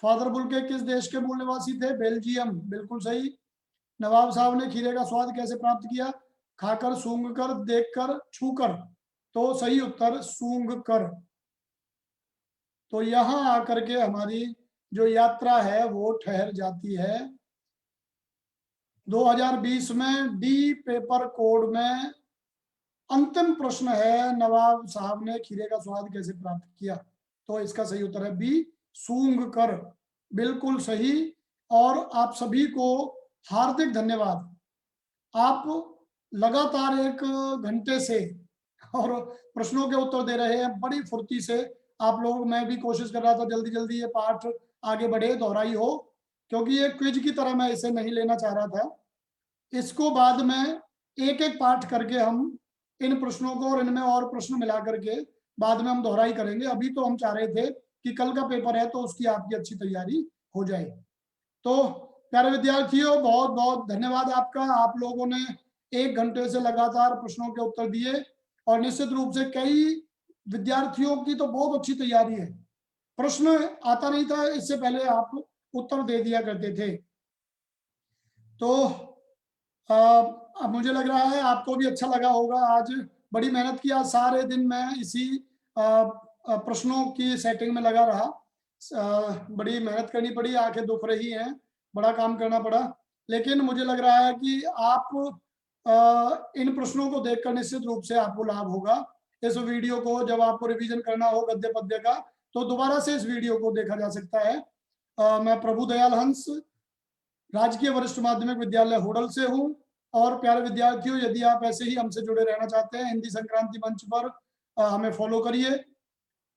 फादर बुल्के किस देश के मूल निवासी थे? बेल्जियम। बिल्कुल सही। नवाब साहब ने खीरे का स्वाद कैसे प्राप्त किया? खाकर, सूंघकर, देखकर, छूकर। तो सही उत्तर सूंघकर। तो यहां आकर के हमारी जो यात्रा है वो ठहर जाती है। 2020 में डी पेपर कोड में अंतिम प्रश्न है, नवाब साहब ने खीरे का स्वाद कैसे प्राप्त किया? तो इसका सही उत्तर है बी, सूंघ कर। बिल्कुल सही। और आप सभी को हार्दिक धन्यवाद। आप लगातार 1 घंटे से और प्रश्नों के उत्तर दे रहे हैं बड़ी फुर्ती से। आप लोग, मैं भी कोशिश कर रहा था जल्दी जल्दी ये पाठ आगे बढ़े, दोहराई हो, क्योंकि ये क्विज की तरह मैं इसे नहीं लेना चाह रहा था। इसको बाद में एक एक पाठ करके हम इन प्रश्नों को और इनमें और प्रश्न मिला करके बाद में हम दोहराई करेंगे। अभी तो हम चाह रहे थे कि कल का पेपर है तो उसकी आपकी अच्छी तैयारी हो जाए। तो प्यारे विद्यार्थियों, बहुत बहुत धन्यवाद आपका। आप लोगों ने 1 घंटे से लगातार प्रश्नों के उत्तर दिए और निश्चित रूप से कई विद्यार्थियों की तो बहुत अच्छी तैयारी है। प्रश्न आता नहीं था, इससे पहले आप उत्तर दे दिया करते थे। तो अब मुझे लग रहा है आपको भी अच्छा लगा होगा। आज बड़ी मेहनत किया, सारे दिन मैं इसी प्रश्नों की सेटिंग में लगा रहा। बड़ी मेहनत करनी पड़ी, आंखें दुख रही हैं, बड़ा काम करना पड़ा। लेकिन मुझे लग रहा है कि आप इन प्रश्नों को देखकर निश्चित रूप से आपको लाभ होगा। इस वीडियो को जब आपको रिवीजन करना हो गद्य पद्य का, तो दोबारा से इस वीडियो को देखा जा सकता है। मैं प्रभु दयाल हंस, राजकीय वरिष्ठ माध्यमिक विद्यालय होडल से हूँ। और प्यारे विद्यार्थियों, यदि आप ऐसे ही हमसे जुड़े रहना चाहते हैं, हिंदी संक्रांति मंच पर हमें फॉलो करिए,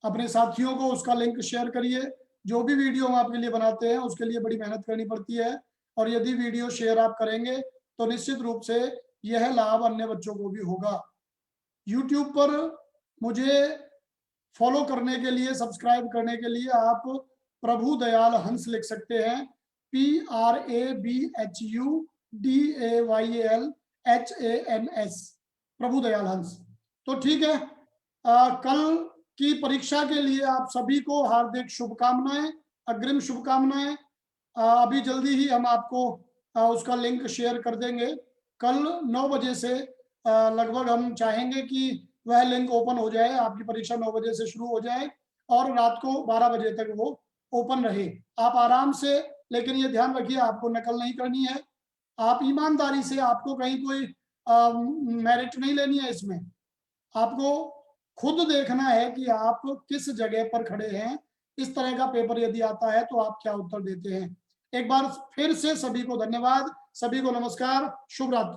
अपने साथियों को उसका लिंक शेयर करिए। जो भी वीडियो हम आपके लिए बनाते हैं उसके लिए बड़ी मेहनत करनी पड़ती है, और यदि वीडियो शेयर आप करेंगे तो निश्चित रूप से यह लाभ अन्य बच्चों को भी होगा। यूट्यूब पर मुझे फॉलो करने के लिए, सब्सक्राइब करने के लिए आप प्रभु दयाल हंस लिख सकते हैं, PRABHUDAYALHANS, प्रभु दयाल हंस। तो ठीक है, कल की परीक्षा के लिए आप सभी को हार्दिक शुभकामनाएं, अग्रिम शुभकामनाएं। अभी जल्दी ही हम आपको उसका लिंक शेयर कर देंगे। कल 9 बजे से लगभग हम चाहेंगे कि वह लिंक ओपन हो जाए, आपकी परीक्षा 9 बजे से शुरू हो जाए और रात को 12 बजे तक वो ओपन रहे। आप आराम से, लेकिन ये ध्यान रखिए आपको नकल नहीं करनी है। आप ईमानदारी से, आपको कहीं कोई मेरिट नहीं लेनी है इसमें। आपको खुद देखना है कि आप किस जगह पर खड़े हैं। इस तरह का पेपर यदि आता है तो आप क्या उत्तर देते हैं। एक बार फिर से सभी को धन्यवाद, सभी को नमस्कार, शुभ रात्रि।